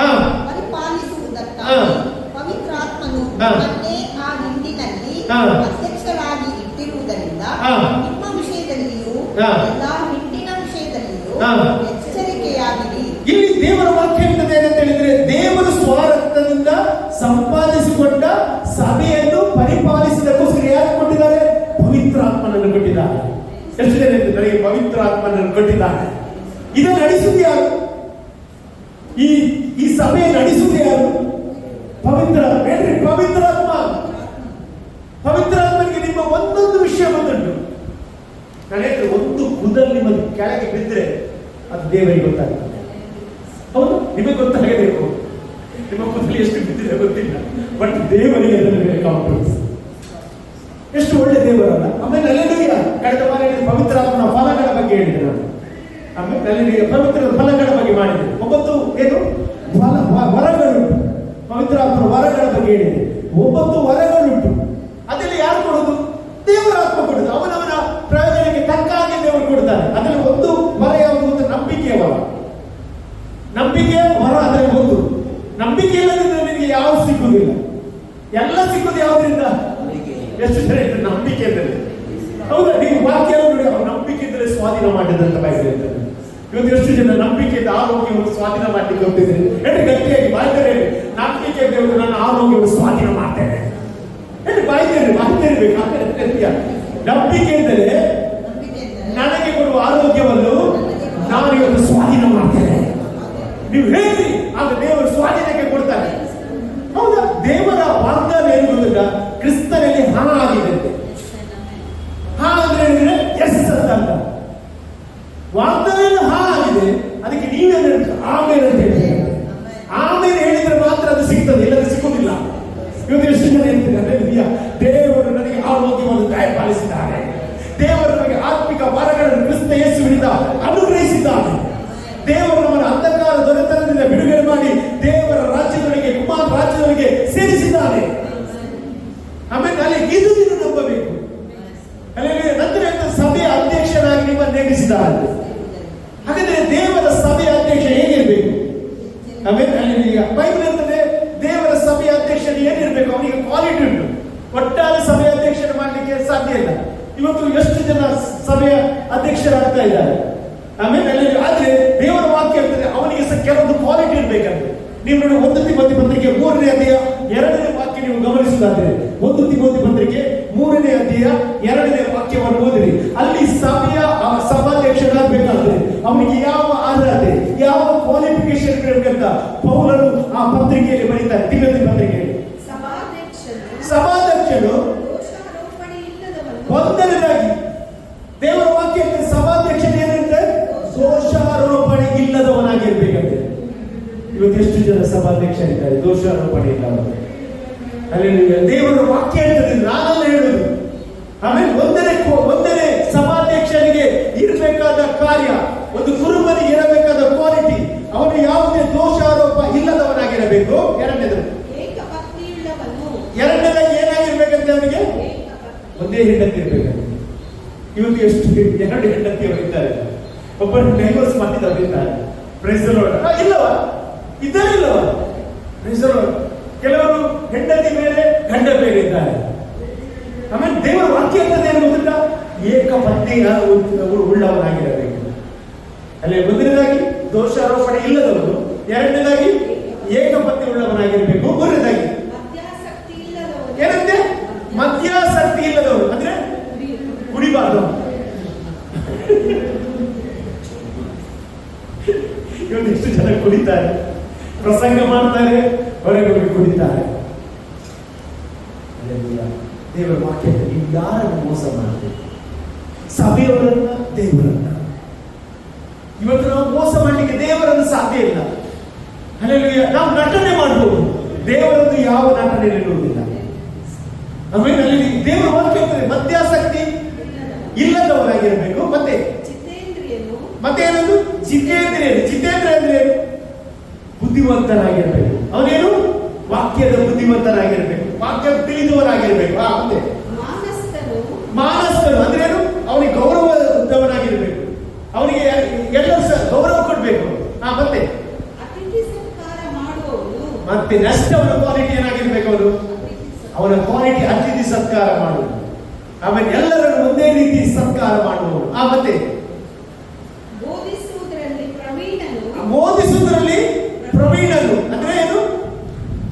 ಪರಿಪಾಲಿಸುವುದಕ್ಕಾಗಿ ಪವಿತ್ರಾತ್ಮನು ನಮ್ಮನ್ನೇ ಆ ಹಿಂಡಿನಲ್ಲಿ ಅಧ್ಯಕ್ಷರಾಗಿ ಇಟ್ಟಿರುವುದರಿಂದ ನಿಮ್ಮ ವಿಷಯದಲ್ಲಿಯೂ ಎಲ್ಲಾ ಹಿಂಡಿನ ವಿಷಯದಲ್ಲಿಯೂ ಎಚ್ಚರಿಕೆಯಾಗಿರಿ. ಇಲ್ಲಿ ದೇವರ ವಾಕ್ಯ ಹೇಳ್ತದೆ ಅಂತ ಹೇಳಿದ್ರೆ, ದೇವರು ಸ್ವರಕ್ತದಿಂದ ಸಂಪಾದಿಸಿಕೊಂಡ ಸಭೆಯನ್ನು ಪರಿಪಾಲಿಸಿದಕ್ಕೋಸ್ಕರ ಯಾರು ಕೊಟ್ಟಿದ್ದಾರೆ? ಪವಿತ್ರಾತ್ಮನನ್ನು ಕೊಟ್ಟಿದ್ದಾರೆ. ಎಷ್ಟು ಜನ ನನಗೆ ಪವಿತ್ರಾತ್ಮನನ್ನು ಕೊಟ್ಟಿದ್ದಾರೆ? ಇದನ್ನು ನಡೆಸುವುದು ಯಾರು? ಈ ಸಭೆ ನಡೆಸುವುದು ಯಾರು? ಪವಿತ್ರಾತ್ಮ. ಹೇಳ್ರಿ, ಪವಿತ್ರಾತ್ಮ. ಪವಿತ್ರಾತ್ಮನಿಗೆ ನಿಮ್ಮ ಒಂದೊಂದು ವಿಷಯ ಬಂದುಂಟು. ನಾನು ಹೇಳ್ತೇನೆ, ಒಂದು ಕೂದಲು ನಿಮ್ಮ ಕೆಳಗೆ ಬಿದ್ದರೆ ಅದು ದೇವರಿಗೆ ಗೊತ್ತಾಗ್ತದೆ. ಹೌದು, ನಿಮಗೆ ಗೊತ್ತಾಗಬೇಕು. ನಿಮ್ಮ ಕೂದಲು ಎಷ್ಟು ಬಿದ್ದಿದೆ ಗೊತ್ತಿಲ್ಲ, ಬಟ್ ದೇವರಿಗೆ ಅದನ್ನು ಕೌಂಟ್. ಎಷ್ಟು ಒಳ್ಳೆ ದೇವರಲ್ಲ. ಆಮೇಲೆ ಹಲ್ಲೆಲೂಯಾ. ಕಳೆದ ವಾರ ಹೇಳಿದ ಪವಿತ್ರಾತ್ಮನ ಫಲಗಳ ಬಗ್ಗೆ ಹೇಳಿದೆ ನಾನು. ಆಮೇಲೆ ಹಲ್ಲೆಲೂಯಾ, ಪವಿತ್ರ ಫಲಗಳ ಬಗ್ಗೆ ಮಾಡಿದೆ. 9 ಏನು ವರಗಳುಂಟು. ಪವಿತ್ರಾತ್ಮನ ವರಗಳ ಬಗ್ಗೆ ಹೇಳಿದೆ. 9 ವರಗಳುಂಟು. ಅದರಲ್ಲಿ ಯಾರು ಕೊಡುದು? ದೇವರ ಆತ್ಮ ಕೊಡುದು. ಅವನವನ ಪ್ರಯೋಜನಕ್ಕೆ ತಕ್ಕ ಹಾಗೆ ದೇವರು ಕೊಡ್ತಾನೆ. ಅದರಲ್ಲಿ ಒಂದು ವರ ಯಾವುದು? ನಂಬಿಕೆಯ ವರ. ನಂಬಿಕೆಯ ವರ ಅದರಲ್ಲಿ ಒಂದು. ನಂಬಿಕೆ ಇಲ್ಲದಿದ್ದರೆ ನಿನಗೆ ಯಾವ ಸಿಕ್ಕುವುದಿಲ್ಲ. ಎಲ್ಲ ಸಿಕ್ಕುದು ಯಾವುದರಿಂದ? ಎಷ್ಟು ಜನ ನಂಬಿಕೆ ಇದ್ದರೆ. ಹೌದಾ? ನೀವು ವಾಕ್ಯ ನೋಡಿ, ಅವ್ರು ನಂಬಿಕೆ ಇದ್ದರೆ ಸ್ವಾಧೀನ ಮಾಡಿದಂತ ಬಯಸಿದ್ದಾರೆ. ಇವತ್ತು ಎಷ್ಟು ಜನ ನಂಬಿಕೆಯಿಂದ ಆರೋಗ್ಯವನ್ನು ಸ್ವಾಧೀನ ಮಾಡಲಿಕ್ಕೆ ಹೋಗ್ತಿದ್ದಾರೆ? ಹೇಳಿ ಗಟ್ಟಿಯಾಗಿ ಬಾಯ್ತಾರೆ, ನಂಬಿಕೆ ದೇವರು ನನ್ನ ಆರೋಗ್ಯವನ್ನು ಸ್ವಾಧೀನ ಮಾಡ್ತೇನೆ. ಹೇಳಿ ಬಾಯ್ತೇನೆ, ಬಾಯ್ತಿರ್ಬೇಕು. ನಂಬಿಕೆ ಇದ್ದರೆ ನನಗೆ ಕೊಡುವ ಆರೋಗ್ಯವನ್ನು ನಾನು ಇವತ್ತು ಸ್ವಾಧೀನ ಮಾಡ್ತೇನೆ. ನೀವು ಹೇಳಿ, ಆಗ ದೇವರು ಸ್ವಾಧೀನಕ್ಕೆ ಕೊಡ್ತಾರೆ. ಇವತ್ತು ಎಷ್ಟು ಜನ ಹೇಳ್ತಿದ್ದಾರೆ, ದೇವರು ನನಗೆ ಆರೋಗ್ಯವನ್ನು ದಯಪಾಲಿಸಿದ್ದಾರೆ, ದೇವರು ನಮಗೆ ಆತ್ಮಿಕ ವರಗಳನ್ನು ಕ್ರಿಸ್ತ ಯೇಸುವಿನಿಂದ ಅನುಗ್ರಹಿಸಿದ್ದಾನೆ, ದೇವರು ನಮ್ಮನ್ನು ಅಂಧಕಾರ ದೊರೆತನದಿಂದ ಬಿಡುಗಡೆ ಮಾಡಿ ದೇವರ ರಾಜ್ಯದೊಳಗೆ, ಕುಮಾರ ರಾಜ್ಯದೊಳಗೆ ಸೇರಿಸಿದ್ದಾನೆ. ಆಮೇಲೆ ಅಲ್ಲಿ ಇದು ನೀನು ನಂಬಬೇಕು. ನಂತರ ಸಭೆಯ ಅಧ್ಯಕ್ಷನಾಗಿ ನಿಮ್ಮನ್ನು ನೇಮಿಸಿದ್ದಾರೆ. ಹಾಗಾದ್ರೆ ದೇವರ ಸಭೆಯ ಅಧ್ಯಕ್ಷ ಹೇಗಿರ್ಬೇಕು? ಆಮೇಲೆ ಅಲ್ಲಿ ಈಗ ಬೈಬಲ್ ಇರ್ತದೆ, ದೇವರ ಸಭೆಯ ಅಧ್ಯಕ್ಷನ ಏನಿರ್ಬೇಕು, ಅವನಿಗೆ ಕ್ವಾಲಿಟಿ ಉಂಟು. ಒಟ್ಟಾರೆ ಸಭೆಯ ಅಧ್ಯಕ್ಷನ ಮಾಡಲಿಕ್ಕೆ ಸಾಧ್ಯ ಇಲ್ಲ. ಇವತ್ತು ಎಷ್ಟು ಜನ ಸಭೆಯ ಅಧ್ಯಕ್ಷರಾಗ್ತಾ ಇದ್ದಾರೆ. ಆಮೇಲೆ ಅಲ್ಲಿ ಆದ್ರೆ ದೇವರ ವಾಕ್ಯ ಇರ್ತದೆ, ಅವನಿಗೆ ಸಹ ಕೆಲವೊಂದು ಕ್ವಾಲಿಟಿ ಇರ್ಬೇಕಂದ್ರೆ. ನೀವು ನೋಡಿ 1 ತಿಮೋಥಿ ಪತ್ರಿಕೆ 3ನೇ ಅಧ್ಯಾಯ 2ನೇ ವಾಕ್ಯ ನೀವು ಗಮನಿಸುವುದಾದ್ರೆ, 1 ತಿಮೋಥಿ ಪತ್ರಿಕೆ 3ನೇ ಅಧ್ಯಾಯ 2ನೇ ವಾಕ್ಯವನ್ನು ಓದಿರಿ. ಅಲ್ಲಿ ಸಭೆಯ ಸಭಾಧ್ಯಕ್ಷರಾಗಬೇಕಾದ್ರೆ ಅವನಿಗೆ ಯಾವ ಅರ್ಹತೆ, ಯಾವ ಕ್ವಾಲಿಫಿಕೇಶನ್ ಇರಬೇಕಂತ ಪೌಲನು ಆ ಪತ್ರಿಕೆಯಲ್ಲಿ ಬರೀತಾರೆ. ತಿಮೋಥಿ ಪತ್ರಿಕೆಯಲ್ಲಿ ಸಭಾಧ್ಯಕ್ಷನು ಒಂದನೇದಾಗಿ ದೇವರ ವಾಕ್ಯ ಸಭಾಧ್ಯಕ್ಷನ ಏನಿರುತ್ತೆ, ದೋಷಾರೋಪಣೆ ಇಲ್ಲದವನಾಗಿರ್ಬೇಕಂತೆ. ಇವತ್ತು ಎಷ್ಟು ಜನ ಸಭಾಧ್ಯಕ್ಷರಿದ್ದಾರೆ ದೋಷಾರೋಪಣೆ ಇಲ್ಲವರು? ಅಲ್ಲಿ ದೇವರ ವಾಕ್ಯ ಹೇಳ್ತದೆ, ನಾನಲ್ಲ ಹೇಳುದು. ಆಮೇಲೆ ಒಂದನೇ ಸಭಾಧ್ಯಕ್ಷನಿಗೆ ಇರಬೇಕಾದ ಕಾರ್ಯ, ಒಂದು ಕುರುಬನಿಗೆ ಇರಬೇಕಾದ ಕ್ವಾಲಿಟಿ, ಅವನು ಯಾವುದೇ ದೋಷಾರೋಪ ಇಲ್ಲದವನಾಗಿರಬೇಕು. ಎರಡನೇದಾಗಿ ಏನಾಗಿರ್ಬೇಕಂತೆ, ಅವನಿಗೆ ಒಂದೇ ಹೆಂಡತಿ ಇರ್ಬೇಕಂತೆ. ಇವತ್ತು ಎಷ್ಟು 2 ಹೆಂಡತಿಯವರು ಇದ್ದಾರೆ. ಒಬ್ಬರು ಡೈವರ್ಸ್ ಮಾಡಿದವರು ಇದ್ದಾರೆ. Praise the Lord. ಇಲ್ಲವಾ? ಇದ್ದಾರೆ ಇಲ್ಲವಾ? Praise the Lord. ಕೆಲವರು ಹೆಂಡತಿ ಬೇರೆ ಗಂಡ ಬೇರೆ ಇದ್ದಾರೆ. ಆಮೇಲೆ ದೇವರ ವಾಕ್ಯ ಅಂತದೆ ಏನು ಗೊತ್ತಿಲ್ಲ, ಏಕಪತ್ನಿ ಉಳ್ಳವನಾಗಿರಬೇಕು. ಅಲ್ಲಿ ಮೊದಲನೇದಾಗಿ ದೋಷಾರೋಪಣೆ ಇಲ್ಲದವನು, ಎರಡನೇದಾಗಿ ಏಕಪತ್ನಿ ಉಳ್ಳವನಾಗಿರಬೇಕು, ಮೂರನೇದಾಗಿ ಏನಂತೆ ಮದ್ಯಾಸಕ್ತಿ ಇಲ್ಲದವನು, ಅಂದ್ರೆ ಕುಡಿಬಾರ್ದು. ಇವತ್ತು ಎಷ್ಟು ಜನ ಕುಡಿತಾರೆ, ಪ್ರಸಂಗ ಮಾಡ್ತಾರೆ, ಹೊರಗೆ ಹೋಗಿ ಕುಡಿತಾರೆ. ದೇವರ ವಾಕ್ಯದಲ್ಲಿ ನೀವು ಯಾರನ್ನು ಮೋಸ ಮಾಡಬೇಕು? ಸಭೆಯವರನ್ನ, ದೇವರನ್ನ. ಇವತ್ತು ನಾವು ಮೋಸ ಮಾಡಲಿಕ್ಕೆ ದೇವರನ್ನು ಸಾಧ್ಯ ಇಲ್ಲ. ಹಲ್ಲೆಲೂಯಾ. ನಾವು ನಟನೆ ಮಾಡಬಹುದು, ದೇವರದ್ದು ಯಾವ ನಟನೆ ಇರುವುದಿಲ್ಲ. ಆಮೇಲೆ ಅಲ್ಲಿ ದೇವರ ವಾಕ್ಯ ಇರ್ತದೆ, ಮದ್ಯಾಸಕ್ತಿ ಇಲ್ಲದವರಾಗಿರಬೇಕು. ಮತ್ತೆ ಏನದು? ಜಿತೇಂದ್ರ ಅಂದ್ರೆ ಬುದ್ಧಿವಂತನಾಗಿರ್ಬೇಕು. ಅವನೇನು? ವಾಕ್ಯದ ಬುದ್ಧಿವಂತನಾಗಿರ್ಬೇಕು, ವಾಕ್ಯ ತಿಳಿದವನಾಗಿರ್ಬೇಕು. ಮತ್ತೆ ಮಾನಸ್ಥರು ಅಂದ್ರೆ ಏನು? ಅವನಿಗೆ ಗೌರವ ಉದ್ದವನಾಗಿರ್ಬೇಕು, ಅವನಿಗೆ ಎಲ್ಲರೂ ಸಹ ಗೌರವ ಕೊಡ್ಬೇಕು. ಮತ್ತೆ ನೆಕ್ಸ್ಟ್ ಅವನ ಕ್ವಾಲಿಟಿ ಏನಾಗಿರ್ಬೇಕು? ಅವನ ಕ್ವಾಲಿಟಿ ಅತಿಥಿ ಸತ್ಕಾರ ಮಾಡುವುದು. ಆಮೇಲೆ ಎಲ್ಲರನ್ನು ಒಂದೇ ರೀತಿ ಸತ್ಕಾರ ಮಾಡುವವರು. ಮತ್ತೆ ಬೋಧಿಸುವುದರಲ್ಲಿ ಪ್ರವೀಣನು ಅಂದ್ರೆ ಏನು?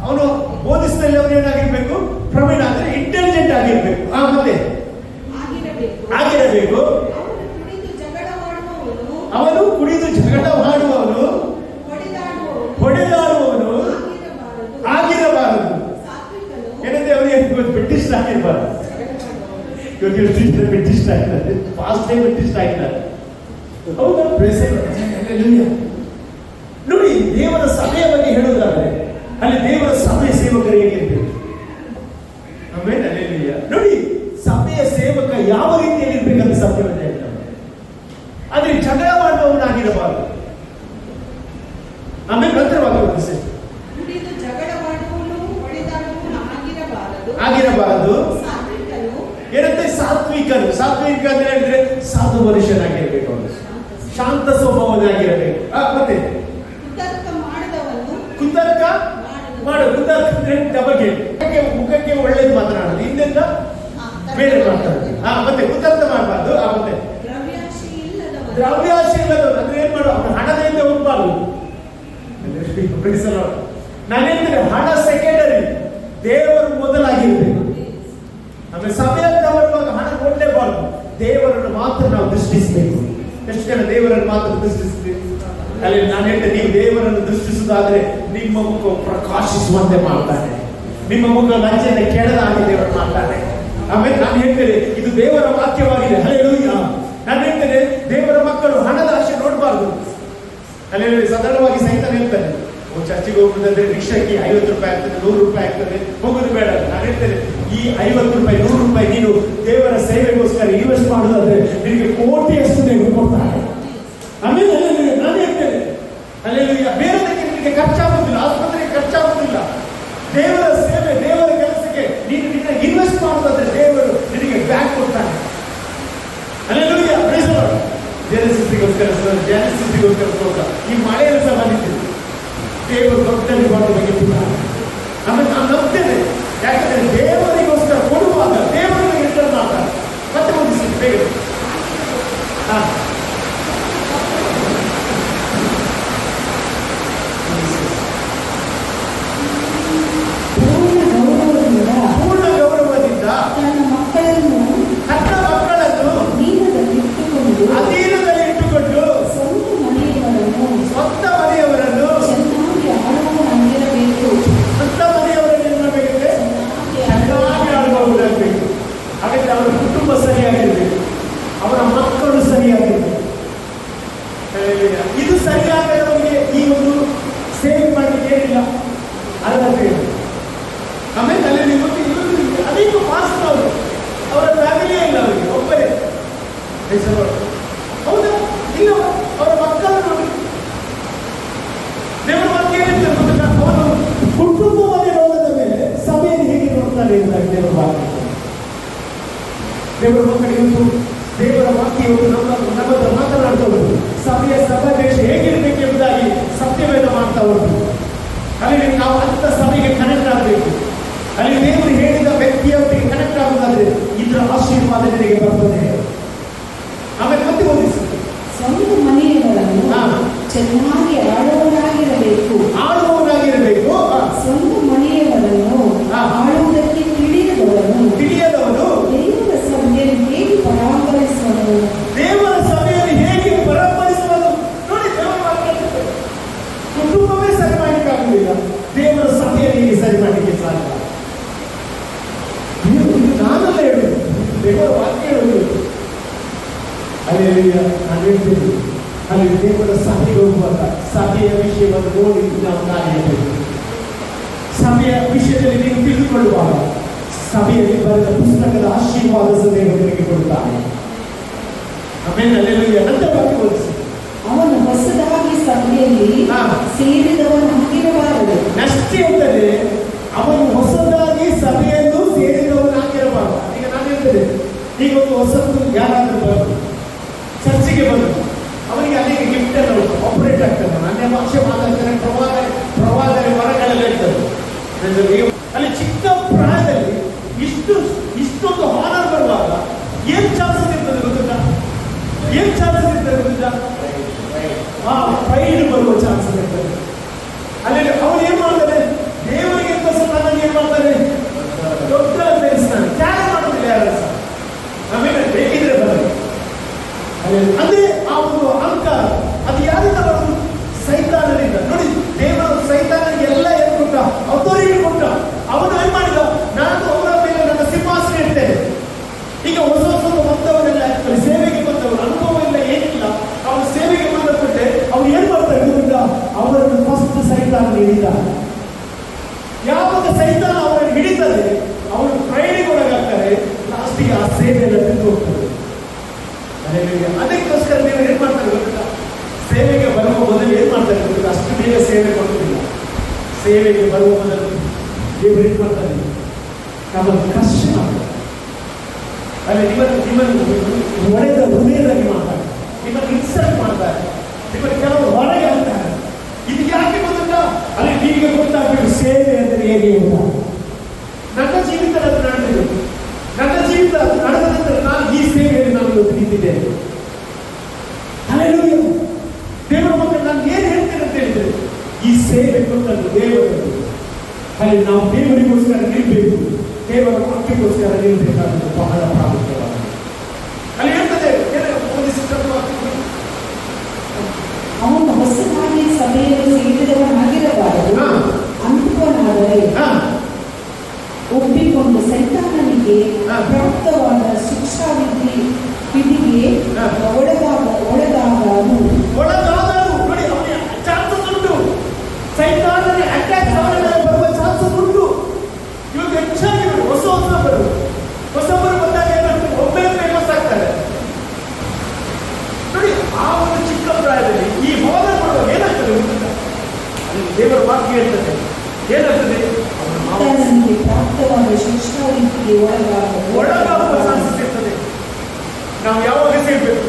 ಅವನು ಬೋಧಿಸಿದಲ್ಲಿ ಅವನು ಏನಾಗಿರ್ಬೇಕು? ಪ್ರವೀಣ ಅಂದ್ರೆ ಇಂಟೆಲಿಜೆಂಟ್ ಆಗಿರ್ಬೇಕು. ಮತ್ತೆ ಆಗಿರಬೇಕು. ಅವನು ಕುಡಿದು ಜಗಳವಾಡುವವನು, ಹೊಡೆದಾಡುವವನು ಆಗಿರಬಾರದು. ಏನಂದ್ರೆ ಅವನಿಗೆ ಬ್ರಿಟಿಷ್ ಆಗಿರಬಾರದು. ಇವತ್ತು ಬ್ರಿಟಿಷ್ ಆಗಿದ್ದಾರೆ, ಫಾಸ್ಟ್ ಟೈಮ್ ಬ್ರಿಟಿಷ್ ಆಗಿದ್ದಾರೆ. ಹೌದಾ? ನೋಡಿ, ದೇವರ ಸಭೆಯ ಬಗ್ಗೆ ಹೇಳುವುದಾದ್ರೆ ಅಲ್ಲಿ ದೇವರ ಸಭೆಯ ಸೇವಕರು ಹೇಗಿರ್ಬೇಕು? ಆಮೇಲೆ ನೋಡಿ, ಸಭೆಯ ಸೇವಕ ಯಾವ ರೀತಿಯಲ್ಲಿ ಇರ್ಬೇಕಂತ ಸತ್ಯವನ್ನು ಹೇಳ್ತಾರೆ. ಆದ್ರೆ ಜಗಳ ಮಾಡುವವನಾಗಿರಬಾರದು. ಆಮೇಲೆ ನಂತರವಾಗಿ ಆಗಿರಬಾರದು. ಏನಂತೆ? ಸಾತ್ವಿಕನು. ಸಾತ್ವಿಕ ಅಂತ ಹೇಳಿದ್ರೆ ಸಾಧು ಮನುಷ್ಯನಾಗಿರ್ಬೇಕು, ಅವನು ಶಾಂತ ಸ್ವಭಾವನಾಗಿರಬೇಕು. ಮತ್ತೆ ಕುತರ್ಕ ಅಂದ್ರೆ ಮುಖಕ್ಕೆ ಒಳ್ಳೇದು ಮಾತನಾಡೋದು, ಹಿಂದೆಂದ ಬೇರೆ ಮಾತಾಡೋದು. ಮತ್ತೆ ಕುತರ್ಕ ಮಾಡಬಾರ್ದು. ಮತ್ತೆ ದ್ರವ್ಯಾಶೆ ಇಲ್ಲದವರು ಅಂದ್ರೆ ಏನ್ ಮಾಡೋ? ಹಣದಿಂದ ಹೋಗ್ಬಾರ್ದು. ನಾನು ಹೇಳ್ತೇನೆ, ಹಣ ಸೆಕೆಂಡರಿ, ದೇವರು ಮೊದಲಾಗಿರ್ಬೇಕು. ಆಮೇಲೆ ಸಭೆ ಅಂತ ಬರುವಾಗ ಹಣ ಕೊಡಲೇಬಾರ್ದು, ದೇವರನ್ನು ಮಾತ್ರ ನಾವು ದೃಷ್ಟಿಸಬೇಕು. ಎಷ್ಟು ಜನ ದೇವರನ್ನು ಮಾತ್ರ ದೃಷ್ಟಿಸ್ತೀವಿ? ಅಲ್ಲಿ ನಾನು ಹೇಳ್ತೇನೆ, ನೀವು ದೇವರನ್ನು ದೃಷ್ಟಿಸುವುದಾದ್ರೆ ನಿಮ್ಮ ಮುಖ ಪ್ರಕಾಶಿಸುವಂತೆ ಮಾಡ್ತಾನೆ, ನಿಮ್ಮ ಮುಖ ಲಜ್ಜೆಯನ್ನು ಕೆಡದಾಗಿ ದೇವರು ಮಾಡ್ತಾನೆ. ಆಮೇಲೆ ನಾನು ಹೇಳ್ತೇನೆ, ಇದು ದೇವರ ವಾಕ್ಯವಾಗಿದೆ. ಹಲ್ಲೆಲೂಯಾ. ನಾನು ಹೇಳ್ತೇನೆ, ದೇವರ ಮಕ್ಕಳು ಹಣದ ಆಶೆ ನೋಡಬಾರ್ದು. ಅಲ್ಲಿ ಸಾಧಾರಣವಾಗಿ ಸೈತಾನ ಹೇಳ್ತಾನೆ, ಚರ್ಚಿಗೆ ಹೋಗುವುದಂದ್ರೆ ರಿಕ್ಷಾಕ್ಕೆ 50 ರೂಪಾಯಿ ಆಗ್ತದೆ, 100 ರೂಪಾಯಿ ಆಗ್ತದೆ, ಹೋಗುದು ಬೇಡ. ನಾನು ಹೇಳ್ತೇನೆ, ಈ 50 ರೂಪಾಯಿ 100 ರೂಪಾಯಿ ನೀನು ದೇವರ ಸೇವೆಗೋಸ್ಕರ ಇನ್ವೆಸ್ಟ್ ಮಾಡುದಾದ್ರೆ ನಿನಗೆ ಕೋಟಿಯಷ್ಟು ದೇವರು ಕೊಡ್ತಾರೆ. ಆಮೇಲೆ ನಾನು ಹೇಳ್ತೇನೆ, ಅಲ್ಲೆಲ್ಲ ಬೇರೆದಕ್ಕೆ ನಿನಗೆ ಖರ್ಚಾಗುವುದಿಲ್ಲ, ಆಸ್ಪತ್ರೆಗೆ ಖರ್ಚಾಗುವುದಿಲ್ಲ. ದೇವರ ಸೇವೆ, ದೇವರ ಕೆಲಸಕ್ಕೆ ನೀನು ನಿನ್ನ ಇನ್ವೆಸ್ಟ್ ಮಾಡುವುದಾದ್ರೆ ದೇವರು ನಿನಗೆ ಬ್ಯಾಂಕ್ ಕೊಡ್ತಾನೆ. Hallelujah, praise the Lord. ಜೇನಸಿಗೋಸ್ಕರ ಈ ಮಳೆಯಲ್ಲಿ ಸಹ ಬಂದಿತ್ತು. ದೇವರು ದೊಡ್ಡಲ್ಲಿ ಮಾಡುವ ಬಗ್ಗೆ ಆಮೇಲೆ ನಾನು ನಂಬ್ತೇನೆ, ಯಾಕಂದ್ರೆ ದೇವರಿಗೋಸ್ಕರ ಕೊಡುವಾಗ ದೇವರಿಗೆ ರಿಟರ್ನ್ ಮಾಡ್ತಾರೆ. ಮತ್ತೆ ಓದಿಸಿ ಬೇಗ. ಪೂರ್ಣ ಗೌರವದಿಂದ ತನ್ನ ಮಕ್ಕಳನ್ನು ಅಧೀನದಲ್ಲಿ ಇಟ್ಟುಕೊಂಡು ಸ್ವಂತ ಮನೆಯವರನ್ನು ಚೆನ್ನಾಗಿ ಆಳುವವರಾಗಬೇಕು. ಹಾಗಾದ್ರೆ ಅವರ ಕುಟುಂಬ ಸರಿಯಾಗಿರ್ಬೇಕು, ಅವರ ಮಕ್ಕಳು ಸರಿಯಾಗಿರ್ಬೇಕು. ಇದು ಸರಿಯಾಗದವರಿಗೆ ಈ ಒಂದು ಸೇವೆ ಮಾಡಲಿಕ್ಕೆ ಏನಿಲ್ಲ. ಅದಕ್ಕೆ ಆಮೇಲೆ ಅಲ್ಲಿ ಅನೇಕ ಮಾಸ್ಟರ್ ಅವರು, ಅವರ ಫ್ಯಾಮಿಲಿಯೇ ಇಲ್ಲ, ಅವರಿಗೆ ಒಬ್ಬರೇ. ಹೌದಾ? ಇಲ್ಲ, ಅವರ ಮಕ್ಕಳು ನೋಡಿ ದೇವರ ಮಾತು ಹೇಳಿದ್ದಾರೆ. ಅವರು ಕುಟುಂಬವನ್ನು ನೋಡಿದ ಮೇಲೆ ಸಭೆಯನ್ನು ಹೇಗೆ ನೋಡ್ತಾರೆ ಎಂಬುದಾಗಿ ದೇವರ ವಾಕ್ಯ. ದೇವರ ಮಕ್ಕಳಿಗೆ ದೇವರ ವಾಕ್ಯ ನಮ್ಮತ್ರ ಮಾತನಾಡ್ತವರು ಸಭೆಯ ಸಭಾಧ್ಯಕ್ಷ ಹೇಗಿರ್ಬೇಕು ಎಂಬುದಾಗಿ ಸತ್ಯವೇದ ಮಾಡ್ತಾ ಹೋದ್ರು. ಅಲ್ಲಿ ನಾವು ಅಂತ ಸಭೆಗೆ ಕನೆಕ್ಟ್ ಆಗಬೇಕು. ಅಲ್ಲಿ ದೇವರು ಹೇಳಿದ ವ್ಯಕ್ತಿಯವರಿಗೆ ಕನೆಕ್ಟ್ ಆಗುವುದಾದ್ರೆ ಇದರ ಆಶೀರ್ವಾದ ನಿನಗೆ ಬರ್ತದೆ. ಆಮೇಲೆ ಮತ್ತೆ ಓದಿಸಿ, ಸ್ವಂತ ಮನೆಯವರನ್ನು ಚೆನ್ನಾಗಿ ಆಳುವವರಾಗಿರಬೇಕು. ಸ್ವಂತ ಮನೆಯವರನ್ನು ಆಳುವುದಕ್ಕೆ ತಿಳಿಯದವನು ದೇವರ ಸಭೆಯನ್ನು ಹೇಗೆ ಪರಾಮರಿಸುವನು? ನೋಡಿ, ಕುಟುಂಬವೇ ಸರಿ ಮಾಡಲಿಕ್ಕಾಗುವುದಿಲ್ಲ, ದೇವರ ಸಭೆಯನ್ನು ಹೇಗೆ ಸರಿ ಮಾಡಲಿಕ್ಕೆ ಸಾಧ್ಯ? ನಾನಲ್ಲ ಹೇಳುದು, ದೇವರ ವಾಕ್ಯ ಹೇಳುವುದು. ಅಲ್ಲಿ ನಾನು ಹೇಳ್ತೇನೆ, ಅಲ್ಲಿ ದೇವರ ಸಭೆಗೆ ಹೋಗುವಾಗ ಸಭೆಯ ವಿಷಯವನ್ನು ನೋಡಿ ನಾವು ಕಾಣಬೇಕು. ಸಭೆಯ ವಿಷಯದಲ್ಲಿ ನೀವು ತಿಳಿದುಕೊಳ್ಳುವಾಗ ಸಭೆಯಲ್ಲಿ ಬರೆದ ಪುಸ್ತಕದ ಆಶೀರ್ವಾದ ದೇವರಿಗೆ ಕೊಡುತ್ತಾರೆ. ಆಮೇಲೆ ನಂತರವಾಗಿ ಓದಿಸಿ, ಅವನು ಹೊಸದಾಗಿ ಸಭೆಯಲ್ಲಿ ಸೇರಿದವನಾಗಿರಬಾರದು. ಅಷ್ಟೇ ಅಂತಲೇ ಅವನು ಹೊಸದಾಗಿ ಸಭೆಯನ್ನು ಸೇರಿದವನಾಗಿರಬಾರದು. ಈಗ ನಾನು ಹೇಳ್ತೇನೆ, ಈಗ ಒಂದು ಹೊಸದು ಯಾರಾದ್ರೂ ಬರೋದು ಚರ್ಚಿಗೆ ಬಂದು ಅವನಿಗೆ ಅಲ್ಲಿಗೆ ಗಿಫ್ಟ್ ಎಲ್ಲ ಉಂಟು, ಆಪರೇಟ್ ಆಗ್ತಾನೆ, ಅನ್ಯ ಭಾಷೆ ಮಾತಾಡ್ತಾನೆ, ಪ್ರವಾದನೆ ವರಗಳೆಲ್ಲ ಇರ್ತದೆ. ಅಲ್ಲಿ ಚಿಕ್ಕ ಪ್ರಾಯದಲ್ಲಿ ಇಷ್ಟೊಂದು ಹಾನರ್ ಬರುವಾಗ ಏನ್ ಚಾನ್ಸಸ್ ಇರ್ತದೆ ಗೊತ್ತಿಲ್ಲ? ಪ್ರೈಡ್ ಬರುವ ಚಾನ್ಸಸ್ ಇರ್ತದೆ. ಅಲ್ಲಿ ಅವನು ಏನ್ ಮಾಡ್ತಾನೆ, ದೇವರಿಗೆ ನನಗೆ ಏನ್ ಮಾಡ್ತಾನೆ, ದೊಡ್ಡ ಬೆಳೆಸ್ತಾನೆ, ಕ್ಯಾರೆ ಮಾಡೋದಿಲ್ಲ ಯಾರು ಸಹ. ಆಮೇಲೆ ಬೇಕಿದ್ರೆ ಬರಲಿ. ಅಂದ್ರೆ ಆ ಒಂದು ಅಹಂಕಾರ ಅದು ಯಾರಿಂದ ಬರೋದು? ಸೈತಾನನಿಂದ. ನೋಡಿ, ದೇವರು ಸೈತಾನನಿಗೆ ಎಲ್ಲ ಏನು ಕೊಟ್ಟ? ಅಥಾರಿಟಿ ಕೊಟ್ಟ. ಅವನು ಏನ್ ಮಾಡಿದ? ನಾನು ಅವರ ಮೇಲೆ ನನ್ನ ಸಿಂಹಾಸನ ಇರ್ತೇನೆ. ಈಗ ಹೊಸ ಬಂದವರೆಲ್ಲ ಸೇವೆಗೆ ಬಂದವರು, ಅನುಭವ ಇಲ್ಲ, ಏನಿಲ್ಲ, ಅವನು ಸೇವೆಗೆ ಬಂದಪಟ್ಟೆ ಅವ್ರು ಏನ್ ಮಾಡ್ತಾರೆ ಗೊತ್ತಿಲ್ಲ? ಅವರನ್ನು ಫಸ್ಟ್ ಸೈತಾನ ಹಿಡಿದ. ಯಾವಾಗ ಸೈತಾನ ಅವರನ್ನು ಹಿಡಿತದೆ, ಅವರು ಪ್ರೈಡಿಗೆ ಒಳಗಾಗ್ತಾರೆ, ಲಾಸ್ಟಿಗೆ ಆ ಸೇವೆಯನ್ನು ತಿಂದು ಹೋಗ್ತಾರೆ. ಅದಕ್ಕೋಸ್ಕರ ನೀವು ಏನ್ ಮಾಡ್ತಾರೆ ಗೊತ್ತಿಲ್ಲ? ಸೇವೆಗೆ ಬರುವ ಮೊದಲು ಏನ್ ಮಾಡ್ತಾರೆ ಗೊತ್ತಿಲ್ಲ? ಅಷ್ಟು ಬೇಗ ಸೇವೆ ಕೊಡುವುದಿಲ್ಲ. ಸೇವೆಗೆ ಬರುವ ಮೊದಲು ದೇವರು ಏನ್ ಮಾಡ್ತಾರೆ? ನಮ್ಮನ್ನು ಕಷ್ಟ ಮಾಡ್ತಾರೆ. ಅಲ್ಲಿ ನಿಮ್ಮನ್ನು ಒಡೆದ ಹೃದಯದಲ್ಲಿ ಮಾಡ್ತಾರೆ, ನಿಮ್ಮನ್ನು ಇನ್ಸಲ್ಟ್ ಮಾಡ್ತಾರೆ, ನಿಮ್ಮನ್ನು ಕೆಲವರು ಹೊರಗೆ ಹಾಕ್ತಾರೆ. ಇದು ಯಾಕೆ ಗೊತ್ತಿಲ್ಲ? ಅಲ್ಲಿ ನಿಮಗೆ ಗೊತ್ತಾಗಬೇಕು ಸೇವೆ ಅಂದರೆ ಹೇಗೆ ಅಂತ. ನನ್ನ ಜೀವಿತ ನಡೆದಿದೆ, ನನ್ನ ಜೀವಿತ ನಡೆದ ನಂತರ ನಾನು ಈ ಸೇವೆಯಲ್ಲಿ ನಾನು ಇವತ್ತು ನಿಂತಿದ್ದೇನೆ. ಅಲ್ಲೆಲ್ಲೂ ದೇವರ ಮಕ್ಕಳು ನಾನು ಏನು ಹೇಳ್ತೇನೆ ಅಂತ ಹೇಳಿದ್ರೆ, ಈ ಸೇವೆ ಕೊಟ್ಟದ್ದು ದೇವರು. ಅಲ್ಲಿ ನಾವು ದೇವರಿಗೋಸ್ಕರ ನಿಲ್ಬೇಕು, ದೇವರ ವಾಕ್ಯಕ್ಕೋಸ್ಕರ ನಿಲ್ಬೇಕಾದ್ದು ಬಹಳ ಪ್ರಾಮುಖ್ಯವಾದ. ಅಲ್ಲಿ ಹೇಳ್ತದೆ, ಅವನು ಹೊಸದಾಗಿ ಸಭೆಯನ್ನು ಸೇರಿದವನಾಗಿರಬಾರದು, ಅಂತವನಾದರೆ ಒಪ್ಪಿಕೊಂಡು ಸೈತಾನನಿಗೆ ಪ್ರಾಪ್ತವಾದ ಶಿಕ್ಷಾವಿಧಿಗೆ ಒಳಗಾದನು. ನೋಡಿ, ಅವನಿಗೆ ಚಾನ್ಸಸ್ ಉಂಟು. ಸೈತಾನ ಏನಾಗ್ತದೆ? ನನಗೆ ಪ್ರಾಪ್ತವಾದ ಶಿಕ್ಷಾವೃತ್ತಿಗೆ ಒಳಗಾಗುವ ಚಾನ್ಸಸ್ ಇರ್ತದೆ. ನಾವು ಯಾವಾಗ ಸೇರ್ಬೇಕು?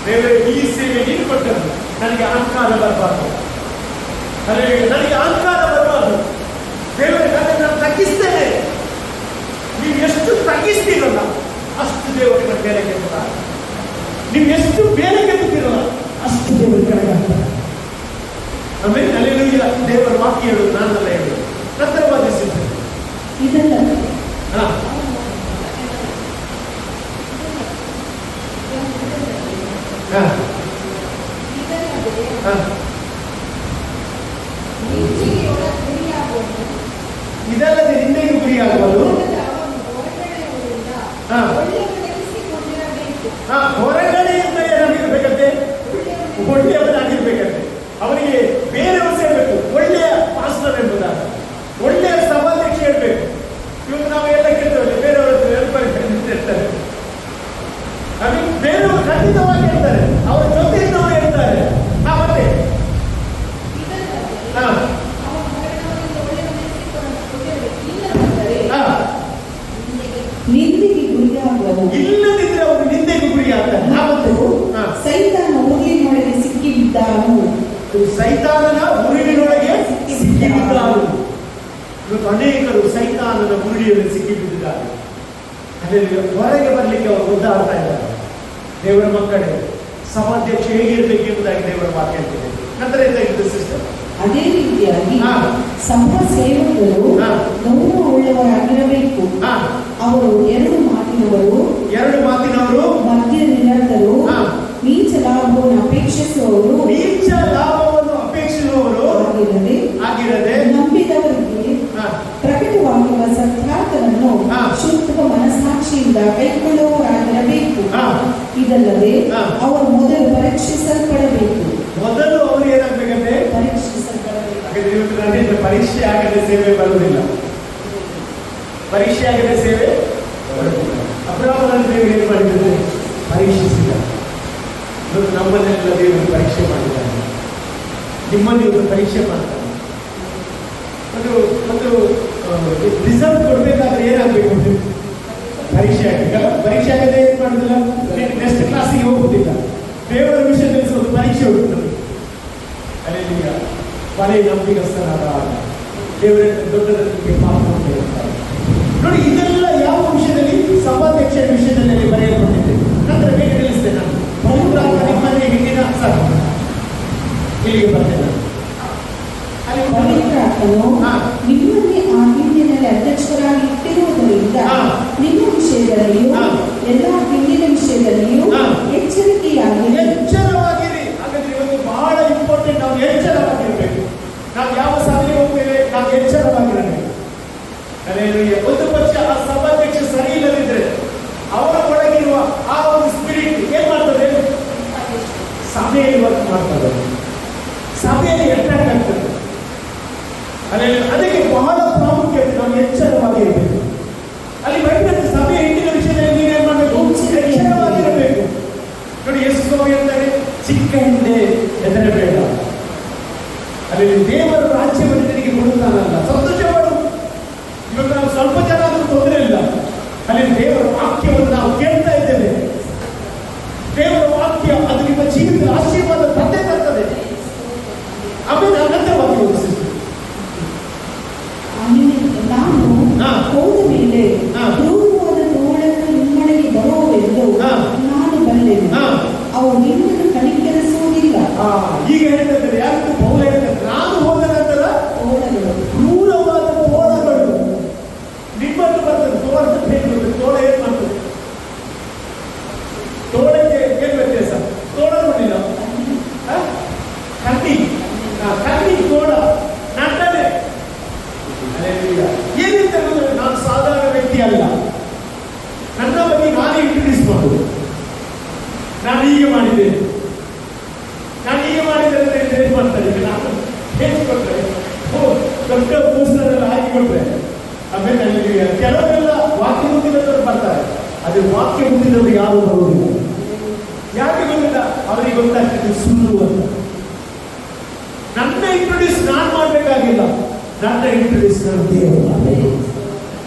ದೇವರೇ, ಈ ಸೇವೆ ನೀನು ಕೊಟ್ಟದ್ದು, ನನಗೆ ಅಹಂಕಾರ ಬರಬಾರ್ದು, ನನಗೆ ಅಹಂಕಾರ ಬರಬಾರ್ದು. ದೇವರೇ, ನಾನು ತಗ್ಗಿಸ್ತೇನೆ. ನೀವು ಎಷ್ಟು ತಗ್ಗಿಸ್ತೀರಲ್ಲ ಅಷ್ಟು ದೇವರಿಗೆ ಬೇರೆ ಕೆತ್ತುತ್ತಾರೆ. ನೀವು ಎಷ್ಟು ಬೇರೆ ಕೆತ್ತುತ್ತೀರಲ್ಲ ಅಷ್ಟು ದೇವರು ಕೆಳಗೆ ಹಾಕ್ತಾರೆ. ಆಮೇಲೆ ಅಲ್ಲೆಲ್ಲೂಯ್ಯ, ದೇವರ ವಾಕ್ಯ ಹೇಳುದು, ನಾನೆಲ್ಲ ಹೇಳುದು. ನಂತರ ವಾದಿಸಿದ್ದೇನೆ ಇದೆಲ್ಲ ಇದಲ್ಲದೆ ನಿಂದೆಗೂ ಗುರಿಯಾಗುವುದು. ಹೊರಗಡೆಯಿಂದ ಏನಾಗಿರ್ಬೇಕಂತೆ? ಒಳ್ಳೆಯವನಾಗಿರ್ಬೇಕಂತೆ. ಅವನಿಗೆ ಬೇರೆಯವರು ಸೇರ್ಬೇಕು, ಒಳ್ಳೆಯ ಪಾಸ್ಟರ್ ಎಂಬುದಾದ, ಒಳ್ಳೆಯ ಸಭಾಧ್ಯಕ್ಷ ಇರಬೇಕು. ಇವತ್ತು ನಾವು ಎಲ್ಲ ಕೇಳ್ತೇವೆ, ಬೇರೆಯವರು ಇರ್ತಾರೆ, ಅದು ಬೇರೆಯವರು ಖಂಡಿತವಾಗಿ ಹೇಳ್ತಾರೆ, ಅವರ ಜೊತೆಯಿಂದವರು ಹೇಳ್ತಾರೆ. ಮತ್ತೆ ನಿಂದೆಗೆ ಗುರಿಯಾಗುವವು. ಇಲ್ಲದಿದ್ರೆ ಅವರು ನಿಂದೆಗೆ ಗುರಿಯಾಗ್ತಾರೆ. ಸೈತಾನ ಉರುಳಿನೊಳಗೆ ಸಿಕ್ಕಿಬಿದ್ದಾನು. ಸೈತಾನನ ಉರುಳಿನೊಳಗೆ ಸಿಕ್ಕಿಬಿದ್ದಾನು. ಇವತ್ತು ಅನೇಕರು ಸೈತಾನನ ಉರುಳಿಯಲ್ಲಿ ಸಿಕ್ಕಿಬಿದ್ದಿದ್ದಾರೆ. ಅದರಲ್ಲಿ ಹೊರಗೆ ಬರಲಿಕ್ಕೆ ಅವರು ಒದ್ದಾಡ್ತಾ ಇದ್ದಾರೆ. ದೇವರ ಮಕ್ಕಳೇ, ಸಭಾಧ್ಯಕ್ಷ ಹೇಗಿರ್ಬೇಕು ಎಂಬುದಾಗಿ ದೇವರ ಮಾತು ಹೇಳ್ತಿದೆ. ನಂತರ ಎಂತಾಗಿದೆ ಸಿಸ್ಟರ್? ಅದೇ ರೀತಿಯಾಗಿ ಸಭಾ ಸೇವಕರು ಗೌರವ ಉಳ್ಳವರಾಗಿರಬೇಕು. ಅವರು ಎರಡು ಮಾತಿನವರು, ಮಧ್ಯ ನಿರತರು, ನೀಚ ಲಾಭವನ್ನು ಅಪೇಕ್ಷಿಸುವವರು ಆಗಿರದೆ ನಂಬಿದವರಿಗೆ ಪ್ರಕಟವಾಗುವ ಸತ್ಯಾರ್ಥವನ್ನು ಶುದ್ಧ ಮನಸ್ಸಾಕ್ಷಿಯಿಂದ ಕೈಗೊಳ್ಳುವವರಾಗಿರಬೇಕು. ಇದಲ್ಲದೆ ಅವರು ಮೊದಲು ಪರೀಕ್ಷಿಸಲ್ಪಡಬೇಕು. ಮೊದಲು ಅವರು ಏನಾಗಬೇಕಂತೆ? ಪರೀಕ್ಷಿಸಲ್ಪಡಬೇಕು. ಪರೀಕ್ಷೆ ಆಗದೆ ಸೇವೆ ಬರುವುದಿಲ್ಲ. ಪರೀಕ್ಷೆ ಆಗದೆ ಸೇವೆ ಬರುವುದಿಲ್ಲ. ಅಬ್ರಹಾಮನನ್ನು ದೇವರು ಏನು ಮಾಡಿದ್ದಾರೆ? ಪರೀಕ್ಷಿಸಿದ. ನಮ್ಮನ್ನೆಲ್ಲ ದೇವರು ಪರೀಕ್ಷೆ ಮಾಡಿದ್ದಾರೆ. ನಿಮ್ಮನ್ನು ಇವರು ಪರೀಕ್ಷೆ ಮಾಡ್ತಾರೆ. ಒಂದು ರಿಸಲ್ಟ್ ಕೊಡ್ಬೇಕಾದ್ರೆ ಏನಾಗಬೇಕು? ಪರೀಕ್ಷೆ ಆಗಬೇಕಲ್ಲ. ಪರೀಕ್ಷೆ ಆಗದೆ ಏನು ಮಾಡುದಿಲ್ಲ, ನೆಕ್ಸ್ಟ್ ಕ್ಲಾಸಿಗೆ ಹೋಗುದಿಲ್ಲ. ದೇವರ ವಿಷಯದಲ್ಲಿ ಒಂದು ಪರೀಕ್ಷೆ ಹೋಗುತ್ತದೆ. ಅಲ್ಲೆಲ್ಲ ಬರೀ ನಂಬಿಕಸ್ಥನಾದ ದೇವರ ದೊಡ್ಡದಕ್ಕೆ ಪಾತ್ರ ಇರ್ತಾರೆ. ನೋಡಿ, ಇದೆಲ್ಲ ಯಾವ ವಿಷಯದಲ್ಲಿ? ಸಭಾಧ್ಯಕ್ಷ ವಿಷಯದಲ್ಲಿ ಬರೆಯಲ್ಪಟ್ಟಿದೆ. ನಂತರ ಬೇಗ ತಿಳಿಸ್ತೇನೆ ನಾನು. ಪವಿತ್ರಾತ್ಮ ನಿಮ್ಮಲ್ಲಿ ಹಿಂದಿನ ಸರ್ ಇಲ್ಲಿಗೆ ಬರ್ತೇನೆ. ಅಲ್ಲಿ ಪವಿತ್ರಾತ್ಮನು ನಿಮ್ಮನ್ನೇ ಆ ಹಿಂದಿನಲ್ಲಿ ಅಧ್ಯಕ್ಷರಾಗಿ ಇಟ್ಟಿರುವುದರಿಂದ ನಿಮ್ಮ ವಿಷಯದಲ್ಲಿಯೂ ಎಲ್ಲ ಹಿಂದಿನ ವಿಷಯದಲ್ಲಿಯೂ ಎಚ್ಚರವಾಗಿರಿ. ಹಾಗಾದ್ರೆ ಇವತ್ತು ಬಹಳ ಇಂಪಾರ್ಟೆಂಟ್, ನಾವು ಎಚ್ಚರವಾಗಿರ್ಬೇಕು. ನಾವು ಯಾವ ಸಭೆಗೆ ಹೋಗ್ತೇವೆ, ನಾವು ಎಚ್ಚರವಾಗಿರಬೇಕು. ಒಂದು ಪಕ್ಷ ಆ ಸಭಾಧ್ಯಕ್ಷ ಸರಿ ಇಲ್ಲದಿದ್ರೆ ಅವರ ಒಳಗಿರುವ ಆ ಒಂದು ಸ್ಪಿರಿಟ್ ಏನ್ ಮಾಡ್ತದೆ? ಸಭೆಯಲ್ಲಿ ವರ್ಕ್ ಮಾಡ್ತದೆ, ಸಭೆಯಲ್ಲಿ ಅಟ್ರಾಕ್ಟ್ ಆಗ್ತದೆ. ಅದಕ್ಕೆ ಬಹಳ ಪ್ರಾಮುಖ್ಯತೆ, ನಾವು ಎಚ್ಚರವಾಗಿರಬೇಕು. ಅಲ್ಲಿ ಬೈಬಲ್ ಸಭೆಯ ಹಿಂದಿನ ವಿಷಯದಲ್ಲಿ ನೀವೇನ್ ಮಾಡಬೇಕು? ಎಚ್ಚರವಾಗಿರಬೇಕು. ನೋಡಿ, ಯೇಸು ಸ್ವಾಮಿ ಹೇಳ್ತಾರೆ, ಚಿಕ್ಕ ಹಿಂದೆ ಹೆದರಬೇಡ. ಅಲ್ಲಿ ದೇವರ ರಾಜ್ಯವನ್ನು ನಿನಗೆ ಕೊಡುತ್ತಾನಲ್ಲ, ಸಂತೋಷ ಮಾಡು. ಇವಾಗ ನಾವು ಸ್ವಲ್ಪ ಜನ ಆದರೂ ತೊಂದರೆ ಇಲ್ಲ. ಅಲ್ಲಿ ದೇವರ ವಾಕ್ಯವನ್ನು ನಾವು ಕೇಳ್ತಾ ಇದ್ದೇವೆ. ದೇವರ ವಾಕ್ಯ ಅದು ನಿಮ್ಮ ಜೀವಿತದ ಆಶೀರ್ವಾದ ತಂದೆ ತರ್ತದೆ. ಆಮೇಲೆ ಅನಂತವಾಗಿ ನಾನು ಹೋದ ಮೇಲೆ ಕ್ರೂರವಾದ ತೋಳಗಳು ನಿಮ್ಮೊಳಗೆ ಬರುವುವೆಂದು ನಾನು ಬಲ್ಲೆನು. ಅವು ನಿಮ್ಮನ್ನು ಕನಿಕರಿಸುವುದಿಲ್ಲ. ಈಗ ಹೇಳ್ತಿದ್ದಾರೆ, ಯಾಕೆ ಪೌಲ ಹೇಳ್ತಾರೆ, ನಾನು ಹೋದ ನಂತರ ತೋಳಗಳು, ಕ್ರೂರವಾದ ತೋಳಗಳು ನಿಮ್ಮನ್ನು ಬರ್ತದೆ. ತೋಳ ಏನ್ ಮಾಡ್ತದೆ? ತೋಳಕ್ಕೆ ಏನ್ ವ್ಯತ್ಯಾಸ? ತೋಳ ನೋಡಿಲ್ಲ, ಕಣ್ಣಿ ತೋಳ ನಟ್ಟನೆ. ಏನಿದೆ ಅಂದ್ರೆ, ನಾನು ಸಾಧಾರಣ ವ್ಯಕ್ತಿ ಅಲ್ಲ. ನನ್ನ ಬಗ್ಗೆ ನಾನೇ ಇಂಟ್ರೊಡ್ಯೂಸ್ ಮಾಡುದು. ನಾನು ಹೀಗೆ ಮಾಡಿದ್ದೇನೆ, ನಾನು ಹೀಗೆ ಮಾಡಿದ್ದೇನೆ ಅಂತ ಏನ್ ಮಾಡ್ತಾರೆ? ನಾನು ಹೇಳಿಕೊಟ್ರೆ, ದೊಡ್ಡ ಪೋಸ್ಟರ್ ಹಾಕಿಕೊಟ್ರೆ, ಆಮೇಲೆ ನನಗೆ ಕೆಲವರೆಲ್ಲ ವಾಕ್ಯ ಮುಗಿದವರು ಬರ್ತಾರೆ. ಅದೇ ವಾಕ್ಯ ಮುಗಿದವರು ಯಾರು ಬರುವುದಿಲ್ಲ. ಯಾಕೆ ಗೊತ್ತಿಲ್ಲ? ಅವರಿಗೆ ಗೊತ್ತಾಗ್ತದೆ ಸುಳ್ಳು ಅಂತ. ನನ್ನ ಇಂಟ್ರೊಡ್ಯೂಸ್ ನಾನು ಮಾಡಬೇಕಾಗಿಲ್ಲ. ನನ್ನ ಇಂಟ್ರೆಸ್ಟ್ ದೇವರು.